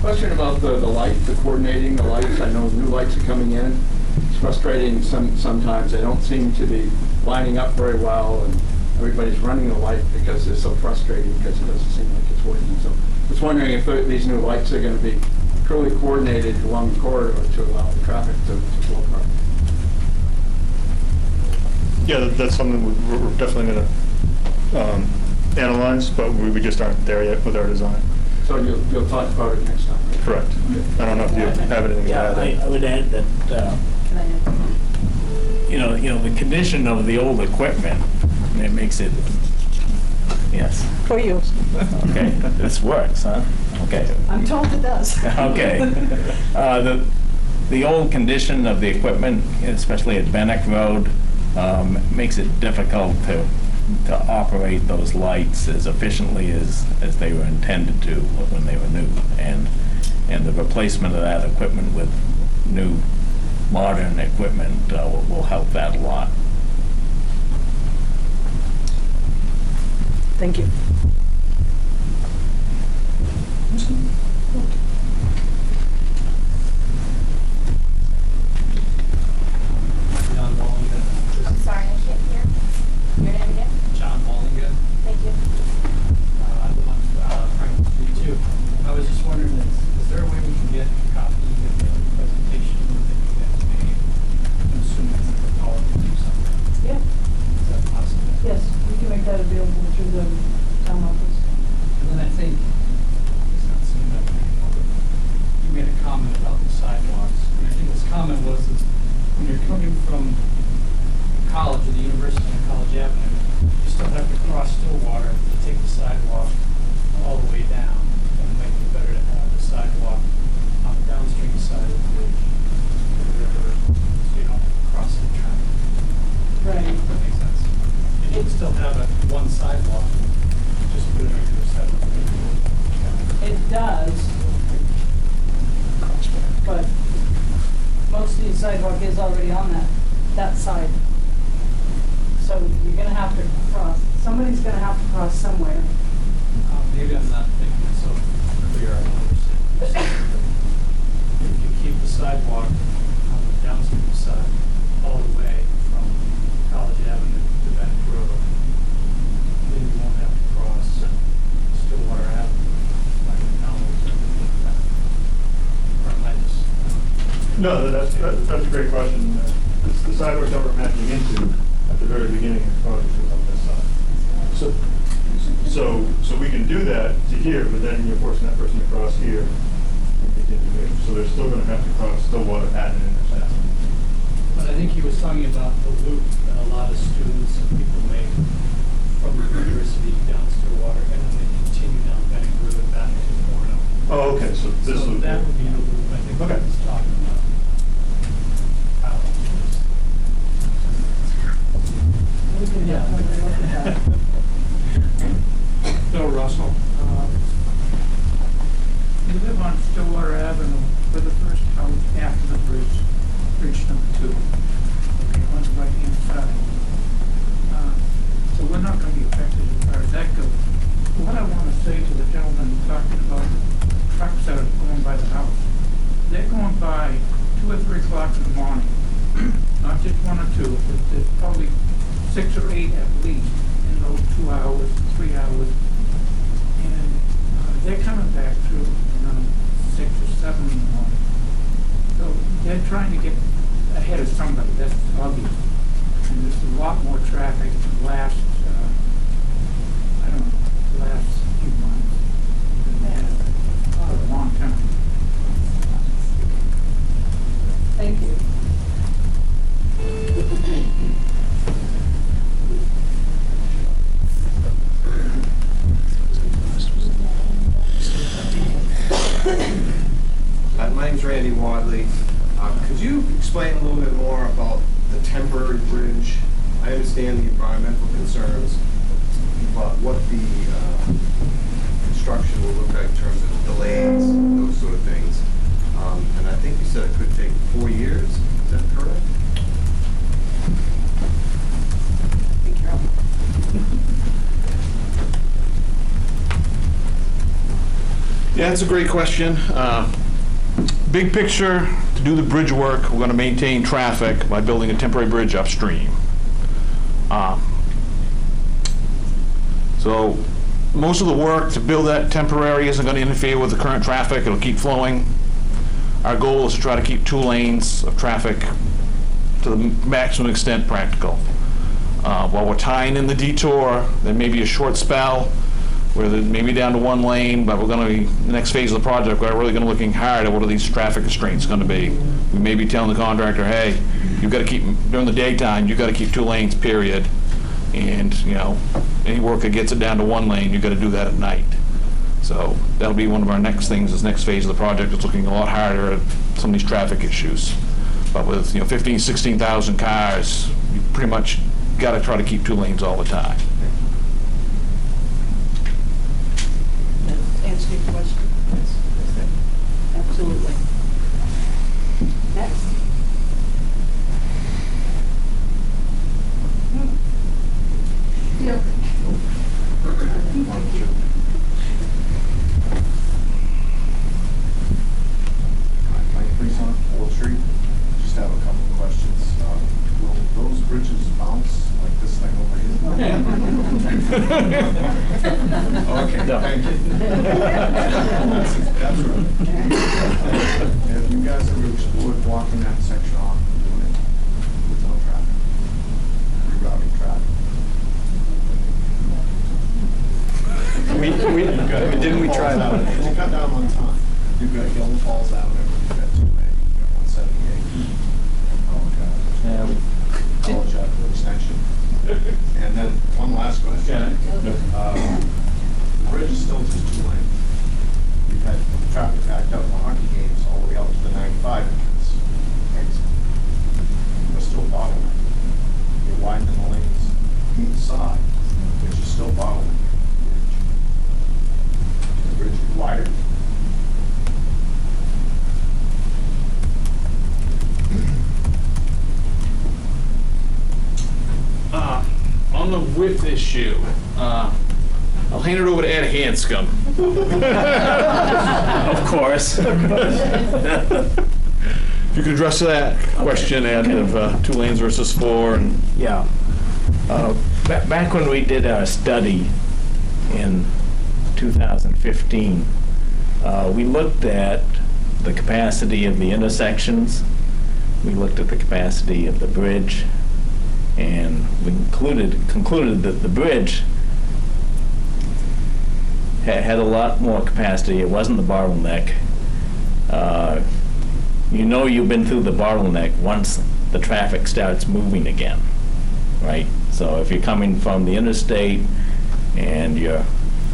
Question about the light, the coordinating the lights. I know new lights are coming in. It's frustrating sometimes. They don't seem to be lining up very well, and everybody's running the light because they're so frustrating because it doesn't seem like it's working. So I was wondering if these new lights are going to be truly coordinated along the corridor to allow the traffic to flow properly. Yeah, that's something we're definitely going to analyze, but we just aren't there yet with our design. So you'll talk about it next time, right? Correct. I don't know if you have anything to Yeah, add. I would add that, Can I add? the condition of the old equipment, it makes it, yes. For you. Okay, this works, huh? Okay. I'm told it does. Okay. The old condition of the equipment, especially at Bannock Road, makes it difficult to operate those lights as efficiently as they were intended to when they were new. And the replacement of that equipment with new modern equipment will help that a lot. Thank you. John Wallinger. I'm sorry, I can't hear. Your name again? John Wallinger. Thank you. I live on Franklin Street too. I was just wondering, is there a way we can get a copy of the presentation that you guys made? I'm assuming it's like a PowerPoint or something. Yeah. Is that possible? Yes, we can make that available through the town office. And then I think, it's not seeing that anymore, but you made a comment about the sidewalks. And I think this comment was is when you're coming from college or the university on College Avenue, you still have to cross Stillwater to take the sidewalk all the way down. And it might be better to have the sidewalk on the downstream side of the bridge, or the river, so you don't have to cross the traffic. Right. If that makes sense. And you can still have one sidewalk, just put it on either side of the bridge. It does, but most of the sidewalk is already on that side. So you're gonna have to cross, somebody's gonna have to cross somewhere. Maybe I'm not making myself clear, I don't understand. If you keep the sidewalk on the downstream side all the way from College Avenue to Bannock Road, then you won't have to cross Stillwater Avenue, like McDonald's or anything like that. Or am I just? No, that's a great question. It's the sidewalk that we're mapping into at the very beginning of the project is on this side. So we can do that to here, but then you're forcing that person to cross here. So they're still gonna have to cross Stillwater at an intersection. But I think he was talking about the loop that a lot of students and people make from the university down Stillwater, and then they continue down Benning River back to Orono. Oh, okay, so this So would. that would be the loop, I think, Okay. he was talking about. We can definitely look at that. Bill Russell. You live on Stillwater Avenue for the first house after the bridge number 2, okay, on the right-hand side. So we're not going to be affected as far as that goes. What I want to say to the gentleman talking about trucks that are going by the house, they're going by 2 or 3 o'clock in the morning, not just 1 or 2, but there's probably 6 or 8 at least in those 2 hours, 3 hours. And they're coming back through 6 or 7 in the morning. So they're trying to get ahead of somebody, that's obvious. And there's a lot more traffic in the last, last few months than they had for a long time. Thank you. My name's Randy Wadley. Could you explain a little bit more about the temporary bridge? I understand the environmental concerns, but what the construction will look like in terms of delays, those sort of things. And I think you said it could take 4 years. Is that correct? Yeah, that's a great question. Big picture, to do the bridge work, we're going to maintain traffic by building a temporary bridge upstream. So most of the work to build that temporary isn't going to interfere with the current traffic. It'll keep flowing. Our goal is to try to keep 2 lanes of traffic to the maximum extent practical. While we're tying in the detour, there may be a short spell where they're maybe down to 1 lane, but we're going to be, the next phase of the project, we're really going to be looking hard at what are these traffic constraints going to be. We may be telling the contractor, hey, you've got to keep, during the daytime, you've got to keep 2 lanes, period. And, you know, any work that gets it down to 1 lane, you've got to do that at night. So that'll be one of our next things, this next phase of the project is looking a lot harder at some of these traffic issues. But with, 15, 16,000 cars, you pretty much got to try to keep 2 lanes all the time. Answer your question. Absolutely. Next. Yeah. Mike Frison, Old Street. Just have a couple of questions. Will those bridges bounce like this thing over here? Okay, thank you. That's right. Have you guys ever explored blocking that section off and doing it with no traffic? Rerouting traffic? Didn't we try that? You cut down on time. You've got Yellow Falls Avenue, you've got 2 Main, you've got 178. College Avenue Extension. And then one last question. The bridge is still just 2 lanes. We've had traffic backed up in the hockey games all the way out to the 95 entrance. We're still bottleneck. You're widening the lanes each side, but you're still bottleneck. The bridge is wider. On the width issue, I'll hand it over to Ed Hanscom. Of course. If you could address that question, Ed, of 2 lanes versus 4. And Yeah. Back when we did our study in 2015, we looked at the capacity of the intersections, we looked at the capacity of the bridge, and we concluded that the bridge had a lot more capacity. It wasn't the bottleneck. you know you've been through the bottleneck once the traffic starts moving again, right? So if you're coming from the interstate and you're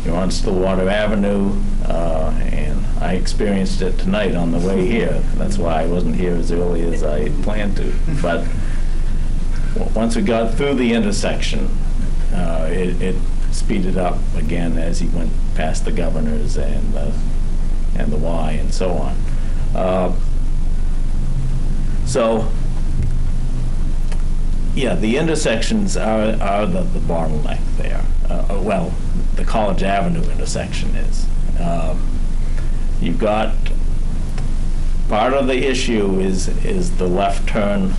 on Stillwater Avenue, and I experienced it tonight on the way here. That's why I wasn't here as early as I had planned to. But once we got through the intersection, it speeded up again as he went past the Governor's and the Y and so on. So, yeah, the intersections are the bottleneck there. Well, the College Avenue intersection is. You've got, part of the issue is the left turn,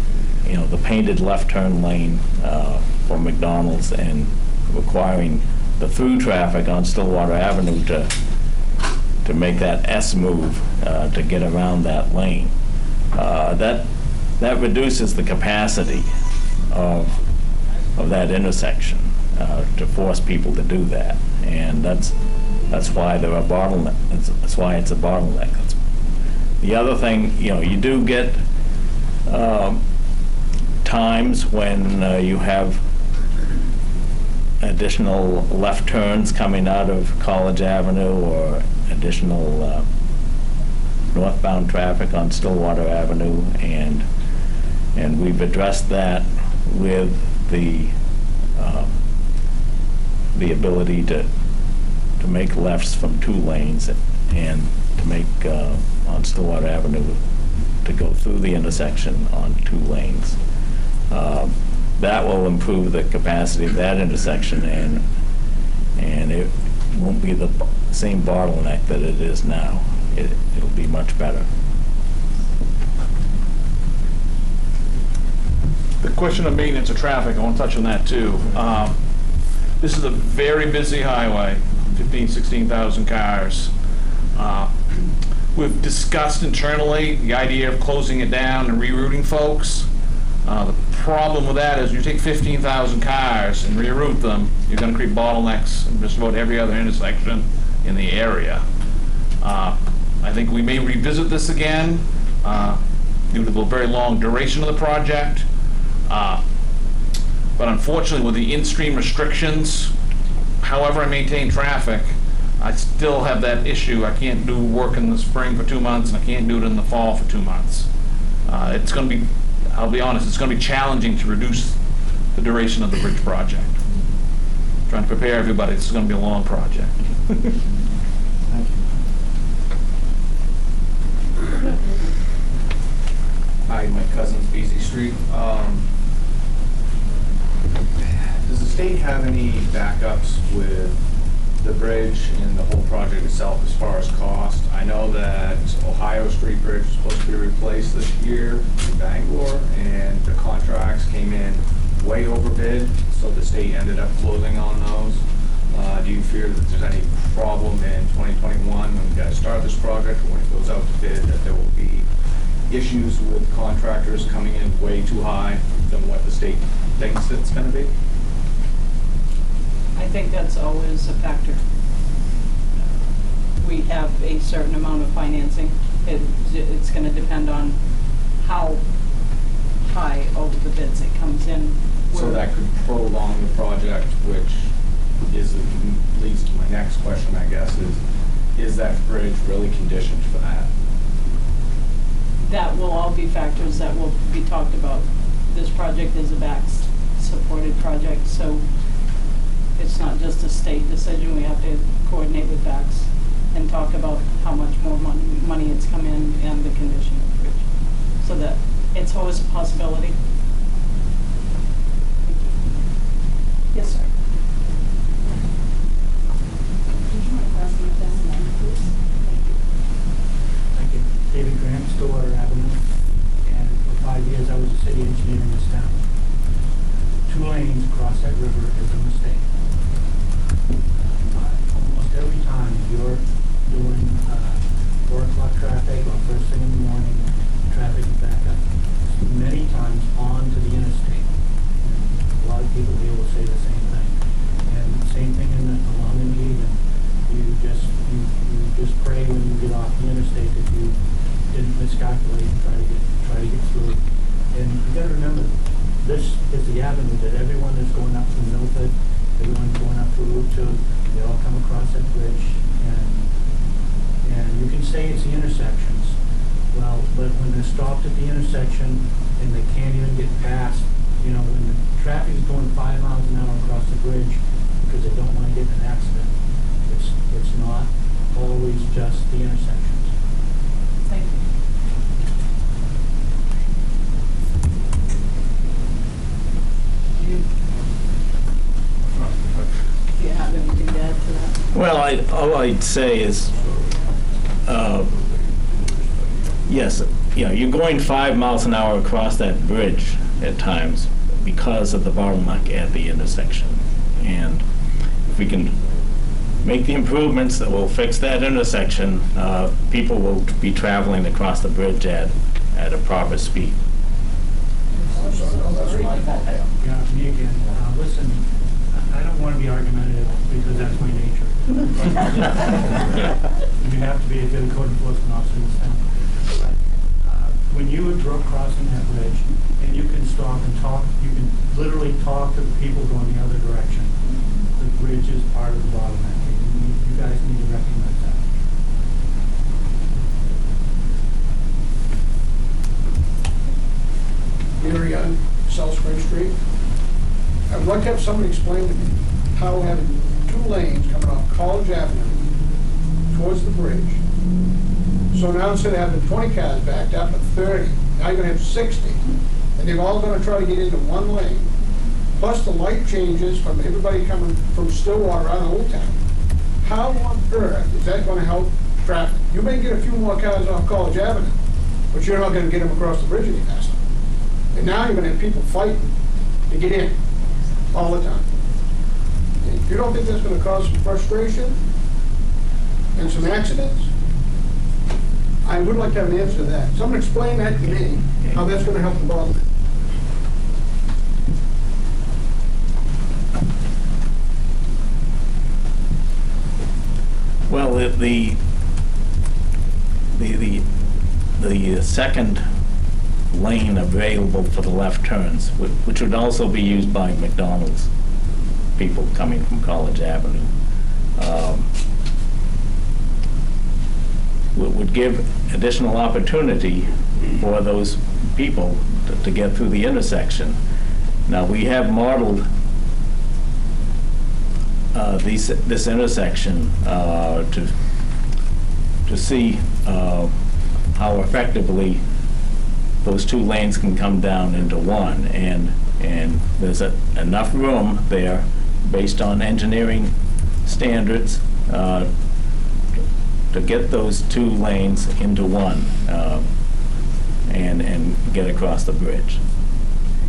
the painted left turn lane for McDonald's, and requiring the through traffic on Stillwater Avenue to make that S move to get around that lane. That reduces the capacity of that intersection to force people to do that, and that's why there are bottlenecks. That's why it's a bottleneck. The other thing, you do get times when you have additional left turns coming out of College Avenue or additional northbound traffic on Stillwater Avenue, and we've addressed that with the ability to make lefts from 2 lanes and to make on Stillwater Avenue to go through the intersection on 2 lanes. That will improve the capacity of that intersection, and it won't be the same bottleneck that it is now. It'll be much better. The question of maintenance of traffic, I want to touch on that too. This is a very busy highway, 15,000, 16,000 cars. We've discussed internally the idea of closing it down and rerouting folks. The problem with that is you take 15,000 cars and reroute them, you're going to create bottlenecks in just about every other intersection in the area. I think we may revisit this again due to the very long duration of the project. But unfortunately, with the in-stream restrictions, however I maintain traffic, I still have that issue. I can't do work in the spring for 2 months, and I can't do it in the fall for 2 months. It's going to be, I'll be honest, it's going to be challenging to reduce the duration of the bridge project. Trying to prepare everybody, this is going to be a long project. Thank you. Hi, my cousin's Beasley Street. Does the state have any backups with the bridge and the whole project itself as far as cost? I know that Ohio Street Bridge was supposed to be replaced this year in Bangor, and the contracts came in way overbid, so the state ended up closing on those. Do you fear that there's any problem in 2021 when you guys start this project, or when it goes out to bid, that there will be issues with contractors coming in way too high than what the state thinks it's going to be? I think that's always a factor. We have a certain amount of financing. It's going to depend on how high over the bids it comes in. So that could prolong the project, which leads to my next question, I guess, is that bridge really conditioned for that? That will all be factors that will be talked about. This project is a BACS-supported project, so it's not just a state decision. We have to coordinate with BACS and talk about how much more money it's come in and the condition of the bridge. So that it's always a possibility. Yes, sir. Would you mind passing it down then, please? Thank you. David Graham, Stillwater Avenue, and for 5 years I was a city engineer in this town. 2 lanes across that river is a mistake. Almost every time you're doing 4 o'clock traffic or first thing in the morning, traffic is back up. Many times on miscalculate and try to get through. And you gotta remember, this is the avenue that everyone is going up from Milford, everyone's going up through Route 2, they all come across that bridge, and you can say it's the intersections. Well, but when they're stopped at the intersection and they can't even get past, when the traffic is going 5 miles an hour across the bridge because they don't want to get in an accident, it's not always just the intersections. Thank you. Do you have anything to add to that? Well, all I'd say is, yes, you're going 5 miles an hour across that bridge at times because of the bottleneck at the intersection. And if we can make the improvements that will fix that intersection, people will be traveling across the bridge at a proper speed. Yeah, me again. Listen, I don't want to be argumentative because that's my nature. You have to be a good code enforcement officer in this town. But when you are crossing that bridge and you can stop and talk, you can literally talk to the people going the other direction. The bridge is part of the bottleneck. You guys need to recognize that. Gary on South Spring Street. I would like to have somebody explain to me how having 2 lanes coming off College Avenue towards the bridge. So now instead of having 20 cars backed up at 30, now you're going to have 60. And they're all going to try to get into 1 lane. Plus the light changes from everybody coming from Stillwater out of Old Town. How on earth is that going to help traffic? You may get a few more cars off College Avenue, but you're not going to get them across the bridge any faster. And now you're going to have people fighting to get in all the time. And you don't think that's going to cause some frustration and some accidents? I would like to have an answer to that. Someone explain that to me, how that's going to help the bottleneck. Well, the second lane available for the left turns, which would also be used by McDonald's people coming from College Avenue, would give additional opportunity for those people to get through the intersection. Now, we have modeled this intersection to see how effectively those 2 lanes can come down into 1, and there's enough room there based on engineering standards to get those 2 lanes into 1 and get across the bridge.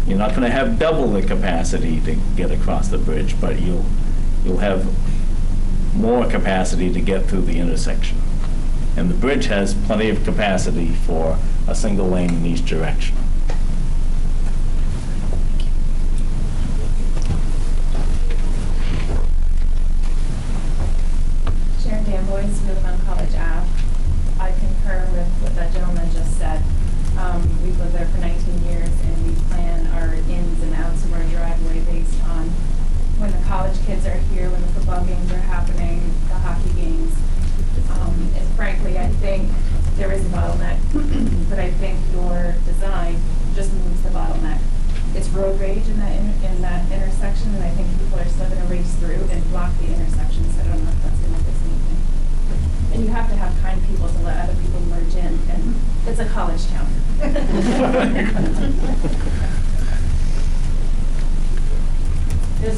You're not going to have double the capacity to get across the bridge, but you'll have more capacity to get through the intersection. And the bridge has plenty of capacity for a single lane in each direction. Sharon Danboyce, we live on College Ave. I concur with what that gentleman just said. We've lived there for 19 years, and we plan our ins and outs of our driveway based on when the college kids are here, when the football games are happening, the hockey games. And frankly, I think there is a bottleneck, but I think your design just moves the bottleneck. It's road rage in that intersection, and I think people are still going to race through and block the intersection, so I don't know if that's going to fix anything. And you have to have kind people to let other people merge in, and it's a college town. Yes.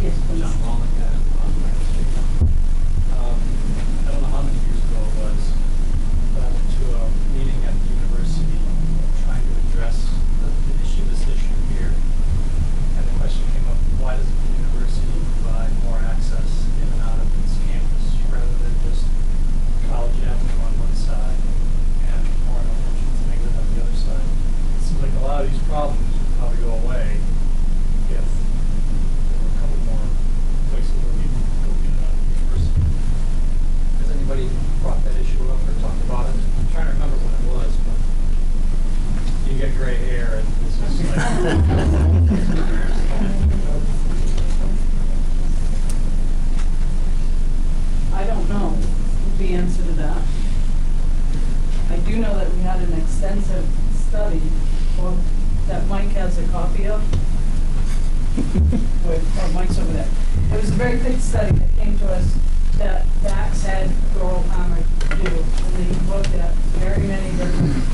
Yes, please. John Wallen, I don't know how many years ago it was, but I went to a meeting at the university trying to address this issue here. And the question came up, why doesn't the university provide more access in and out of its campus rather than just College Avenue on one side and Orono, which is negative I don't know the answer to that. I do know that we had an extensive study, well, that Mike has a copy of. Mike's over there. It was a very thick study that came to us that Dax had Doral Palmer do. And they looked at very many different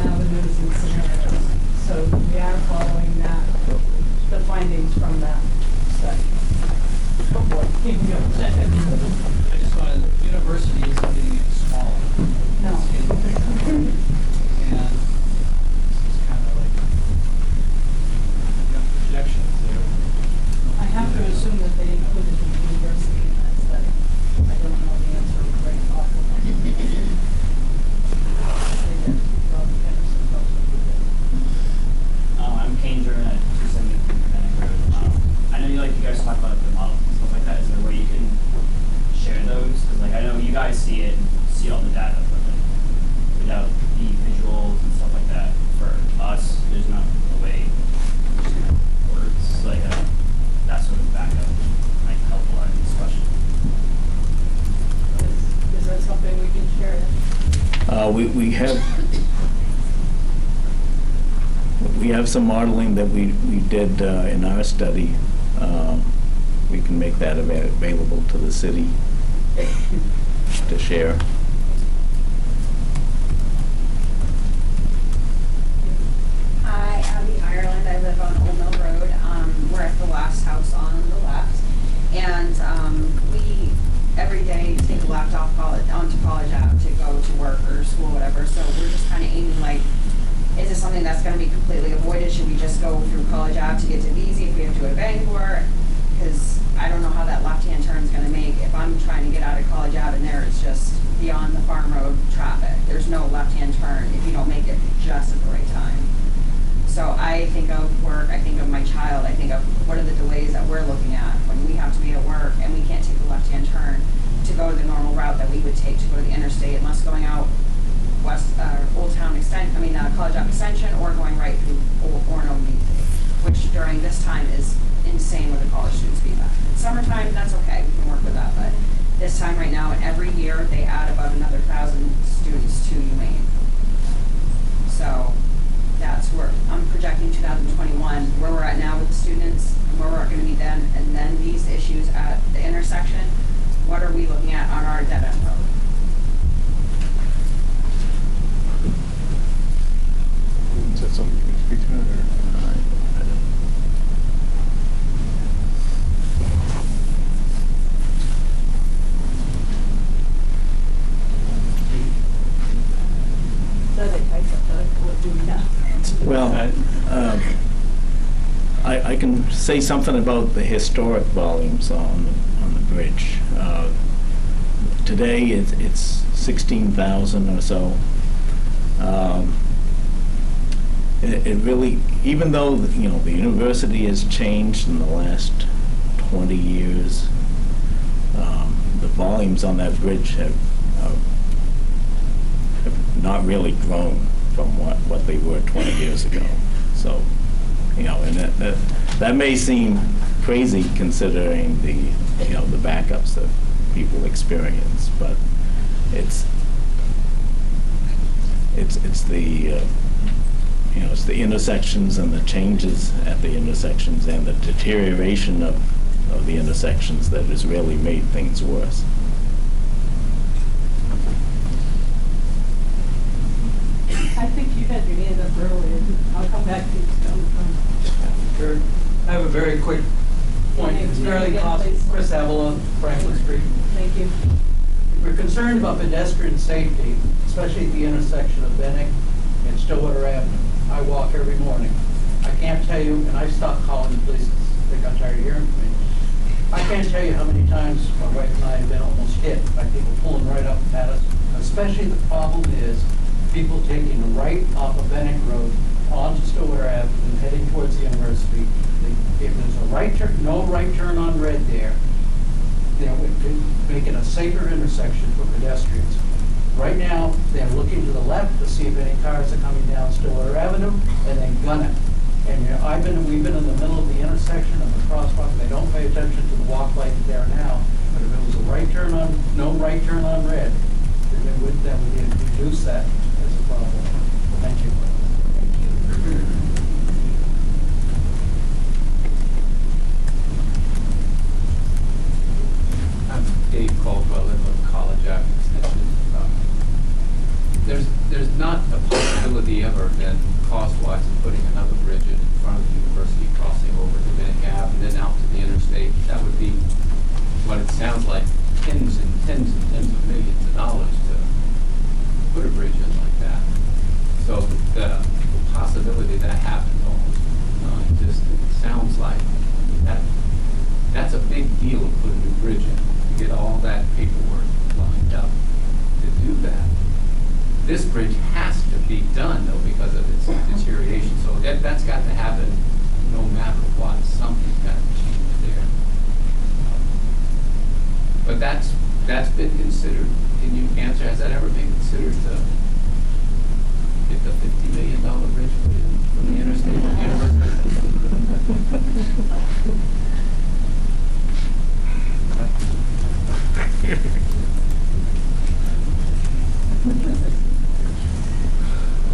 avenues and scenarios. So we are following that, the findings from that study. Oh boy. I just wanted, university isn't getting any smaller. No. It's getting bigger. And this is kind of like, you know, projections there. I have to assume that they included the university in that study. I don't know the answer right off the top of my head. They did. Rob Henderson tells me they did. I'm Kane German at 273 Bennett Road. I know you guys talk about the models and stuff like that. Is there a way you can share those? Because I know you guys see it and see all the data, but without the visuals and stuff like that, for us, there's not a way to just kind of words that sort of backup might help a lot in this question. Is that something we can share? We have some modeling that we did in our study. We can make that available to the city to share. Hi, Abby Ireland. I live on Old Mill Road. We're at the last house on the left. And we, every day, take a left off onto College Ave to go to work or school, whatever. So we're just kind of aiming like, is this something that's going to be completely avoided? Should we just go through College Ave to get to Vesey if we have to go to Bangor? Because I don't know how that left-hand turn is going to make if I'm trying to get out of College Ave and there it's just beyond the farm road traffic. There's no left-hand turn if you don't make it just at the right time. So I think of work, I think of my child, I think of what are the delays that we're looking at when we have to be at work and we can't take the left-hand turn to go to the normal route that we would take to go to the interstate unless going out Old Town Extension, College Ave Extension, or going right through Orono Measley, which during this time is insane with the college students feedback. In summertime, that's okay, we can work with that, but this time right now, and every year, they add about another 1,000 students to UMaine. So that's where I'm projecting 2021, where we're at now with the students, and where we're going to be then, and then these issues at the intersection, what are we looking at on our dead-end road? Is that something you can speak to, or? Well, I can say something about the historic volumes on the bridge. Today, it's 16,000 or so. It really, even though the university has changed in the last 20 years, the volumes on that bridge have not really grown from what they were 20 years ago. So, and that may seem crazy considering the backups that people experience, but it's the intersections and the changes at the intersections and the deterioration of the intersections that has really made things worse. I think you had your hand up earlier. I'll come back to you. Sure. I have a very quick point. It's fairly costly. Chris Avila, Franklin Street. Thank you. We're concerned about pedestrian safety, especially at the intersection of Bennick and Stillwater Avenue. I walk every morning. I can't tell you, and I've stopped calling the police because they got tired of hearing from me. I can't tell you how many times my wife and I have been almost hit by people pulling right up at us. Especially the problem is people taking a right off of Bennick Road onto Stillwater Avenue and heading towards the university. If there's a right turn, no right turn on red there, it would make it a safer intersection for pedestrians. Right now, they're looking to the left to see if any cars are coming down Stillwater Avenue, and they gun it. we've been in the middle of the intersection of the crosswalk, they don't pay attention to the walk light there now, but if it was a right turn on, no right turn on red, then we reduce that as a problem. Thank you. I'm Dave Caldwell, I live on College Avenue Extension. There's not a possibility ever then, cost-wise, of putting another bridge in front of the university, crossing over to Dominic Ave and then out to the interstate. That would be what it sounds like, tens and tens and tens of millions of dollars to put a bridge in like that. So the possibility that happens almost non-existent. It sounds like that's a big deal to put a new bridge in, to get all that paperwork lined up to do that. This bridge has to be done though because of its deterioration, so that's got to happen no matter what. Something's got to change there. But that's been considered. Can you answer, has that ever been considered to get the $50 million bridge from the interstate to the university?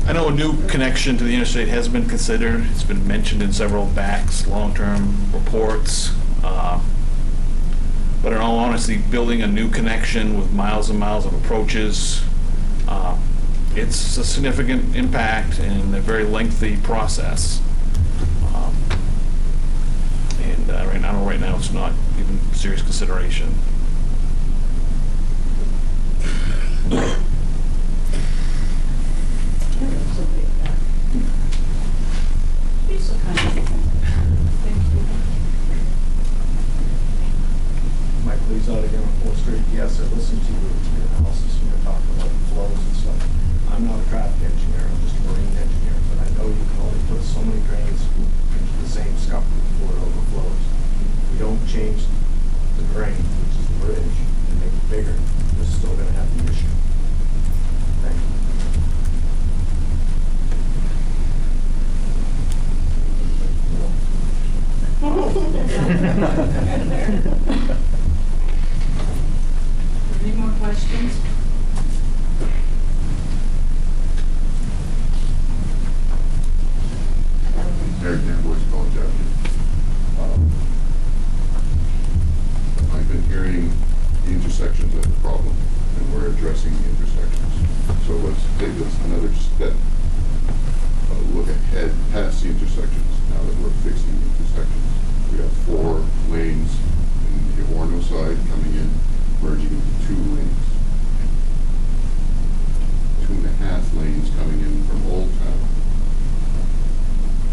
I know a new connection to the interstate has been considered. It's been mentioned in several BACs, long-term reports. But in all honesty, building a new connection with miles and miles of approaches, it's a significant impact and a very lengthy process. And right now it's not even serious consideration. Mike Lee's out again on 4th Street. Yes, I listened to your analysis and you're talking about flows and stuff. I'm not a traffic engineer, I'm just a marine engineer, but I know you can only put so many drains into the same scup before it overflows. We don't change the drain, which is the bridge, and make it bigger. We're still going to have the issue. Thank you. Any more questions? Eric Danboy's College Avenue. I've been hearing the intersections as a problem, and we're addressing the intersections. So let's take this another step, look ahead past the intersections, now that we're fixing the intersections. We have 4 lanes in the Orno side coming in, merging into 2 lanes. 2.5 lanes coming in from Old Town.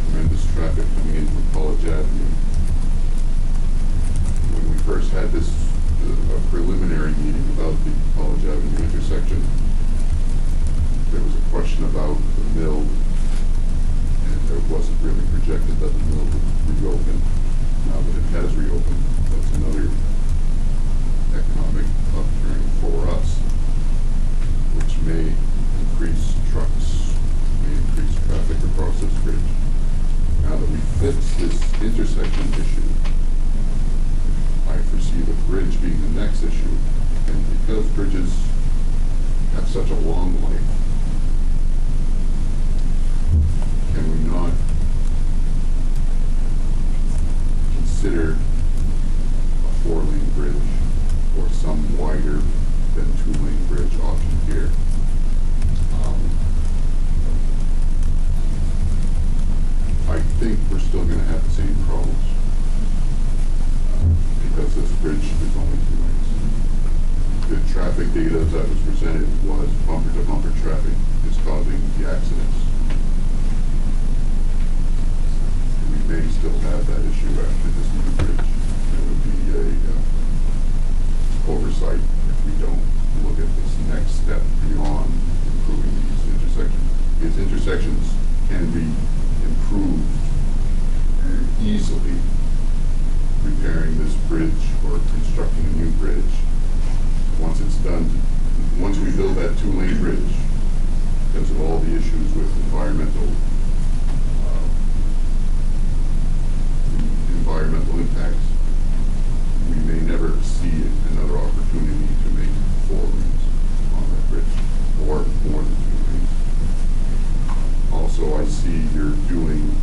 Tremendous traffic coming in from College Avenue. When we first had this preliminary meeting about the College Avenue intersection, there was a question about the mill, and it wasn't really projected that the mill would reopen. Now that it has reopened, that's another economic upturn for us, which may increase trucks, may increase traffic across this bridge. Now that we fixed this intersection issue, I foresee the bridge being the next issue. And because bridges have such a long life, can we not consider a 4-lane bridge or some wider than 2-lane bridge option here? I think we're still going to have the same problems because this bridge is only 2 lanes. The traffic data that was presented was bumper-to-bumper traffic is causing the accidents. We may still have that issue after this new bridge. It would be a oversight if we don't look at this next step beyond improving these intersections. These intersections can be improved easily. Repairing this bridge or constructing a new bridge. Once it's done, once we build that 2-lane bridge, because of all the issues with environmental So I see you're doing,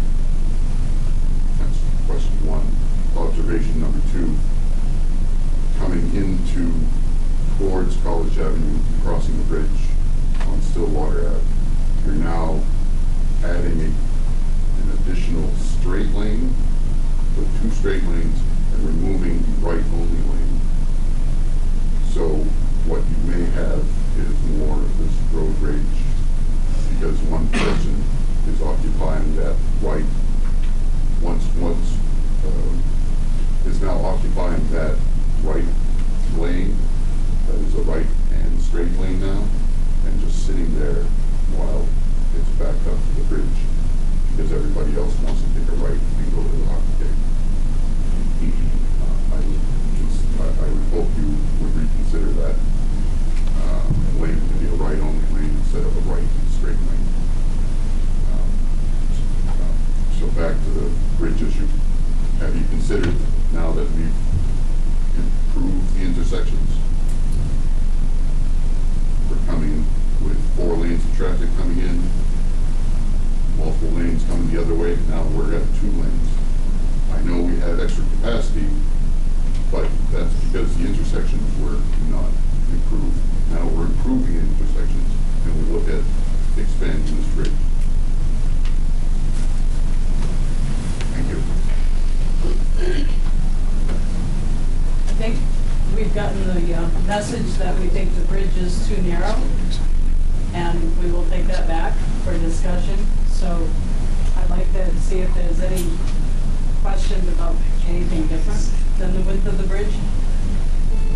that's question one. Observation number two, coming into towards College Avenue, crossing the bridge on Stillwater Ave. You're now adding an additional straight lane, with 2 straight lanes, and removing the right-only lane. So what you may have is more of this road rage because one person is occupying that right, is now occupying that right lane, that is a right and straight lane now, and just sitting there while it's backed up to the bridge because everybody else wants to take a right and go to the hockey game. I would hope you would reconsider that lane to be a right-only lane instead of a right and straight lane. So back to the bridge issue. Have you considered, now that we've improved the intersections, we're coming with 4 lanes of traffic coming in, multiple lanes coming the other way, now we're at 2 lanes. I know we have extra capacity, but that's because the intersections were not improved. Now we're improving intersections, and we look at expanding this bridge. Thank you. I think we've gotten the message that we think the bridge is too narrow, and we will take that back for discussion. So I'd like to see if there's any questions about anything different than the width of the bridge.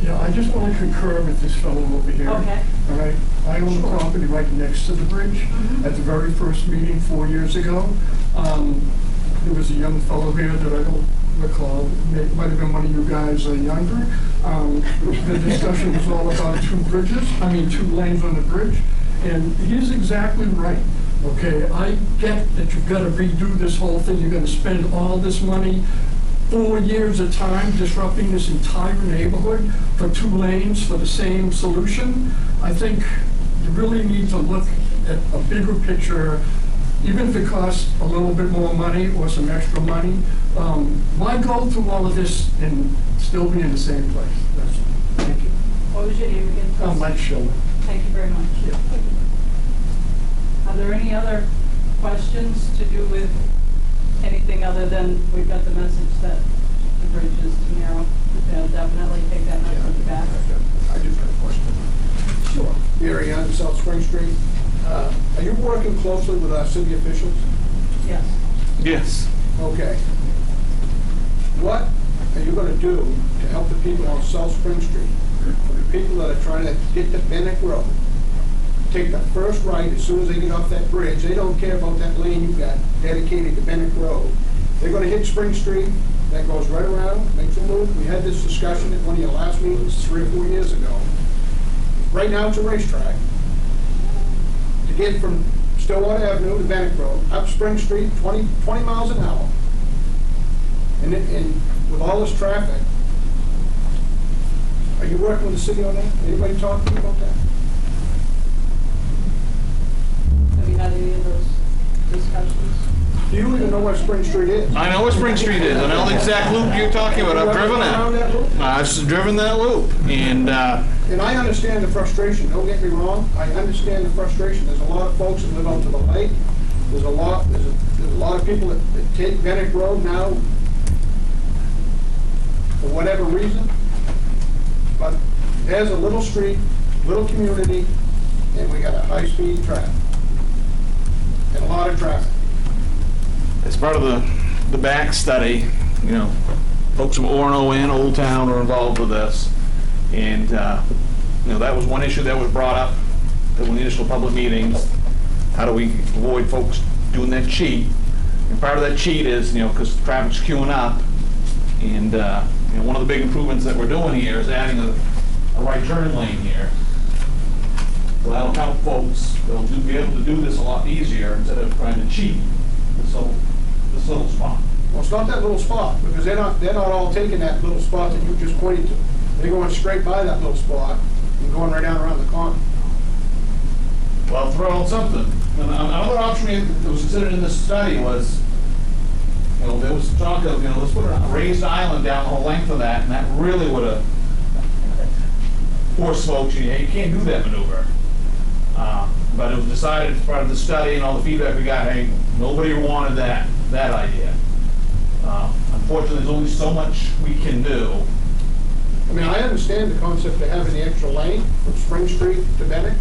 Yeah, I just want to concur with this fellow over here. Okay. All right, I own the property right next to the bridge. At the very first meeting 4 years ago, there was a young fellow here that I don't recall, might have been one of you guys younger. The discussion was all about 2 lanes on the bridge, and he's exactly right. Okay, I get that you've got to redo this whole thing. You're going to spend all this money, 4 years of time, disrupting this entire neighborhood for 2 lanes for the same solution. I think you really need to look at a bigger picture, even if it costs a little bit more money or some extra money. Why go through all of this and still be in the same place? That's all. Thank you. What was your name again, please? Mike Schiller. Thank you very much. Yeah. Are there any other questions to do with anything other than we've got the message that the bridge is too narrow? They'll definitely take that message back. I just have a question. Sure. Mary Ann, South Spring Street. Are you working closely with our city officials? Yes. Yes. Okay. What are you going to do to help the people on South Spring Street, for the people that are trying to get to Bennett Road, take the first right as soon as they get off that bridge? They don't care about that lane you've got dedicated to Bennett Road. They're going to hit Spring Street, that goes right around, makes a loop. We had this discussion at one of your last meetings 3 or 4 years ago. Right now it's a racetrack. To get from Stillwater Avenue to Bennett Road, up Spring Street, 20 miles an hour. And with all this traffic, are you working with the city on that? Anybody talk to you about that? Have you had any of those discussions? Do you even know where Spring Street is? I know where Spring Street is. I know the exact loop you're talking about. I've driven it. I've driven that loop. And I understand the frustration. Don't get me wrong. I understand the frustration. There's a lot of folks that live out to the lake. There's a lot of people that take Bennett Road now for whatever reason. But there's a little street, little community, and we got a high-speed traffic. And a lot of traffic. as part of the back study, you know, folks from Orono and Old Town are involved with this. And, you know, that was one issue that was brought up at one of the initial public meetings. How do we avoid folks doing that cheat? And part of that cheat is, you know, because traffic's queuing up. And, you know, one of the big improvements that we're doing here is adding a right turn lane here. So that'll help folks. They'll be able to do this a lot easier instead of trying to cheat this little spot. Well, it's not that little spot, because they're not all taking that little spot that you just pointed to. They're going straight by that little spot and going right down around the corner. Well, throw out something. Another option that was considered in this study was, there was talk of, let's put a raised island down the whole length of that, and that really would have forced folks, you can't do that maneuver. But it was decided as part of the study and all the feedback we got, hey, nobody wanted that idea. Unfortunately, there's only so much we can do. I mean, I understand the concept of having the extra lane from Spring Street to Bennett,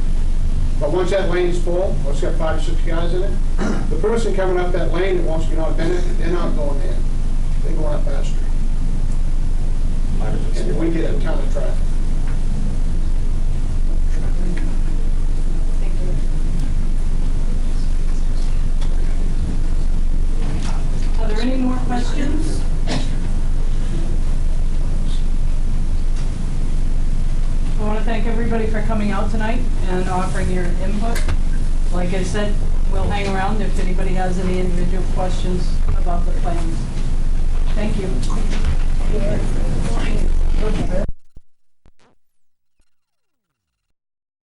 but once that lane's full, or it's got 5 or 6 cars in it, the person coming up that lane that wants to get on Bennett, they're not going there. They're going up Bass Street. And we get a ton of traffic. Are there any more questions? I want to thank everybody for coming out tonight and offering your input. Like I said, we'll hang around if anybody has any individual questions about the plans. Thank you.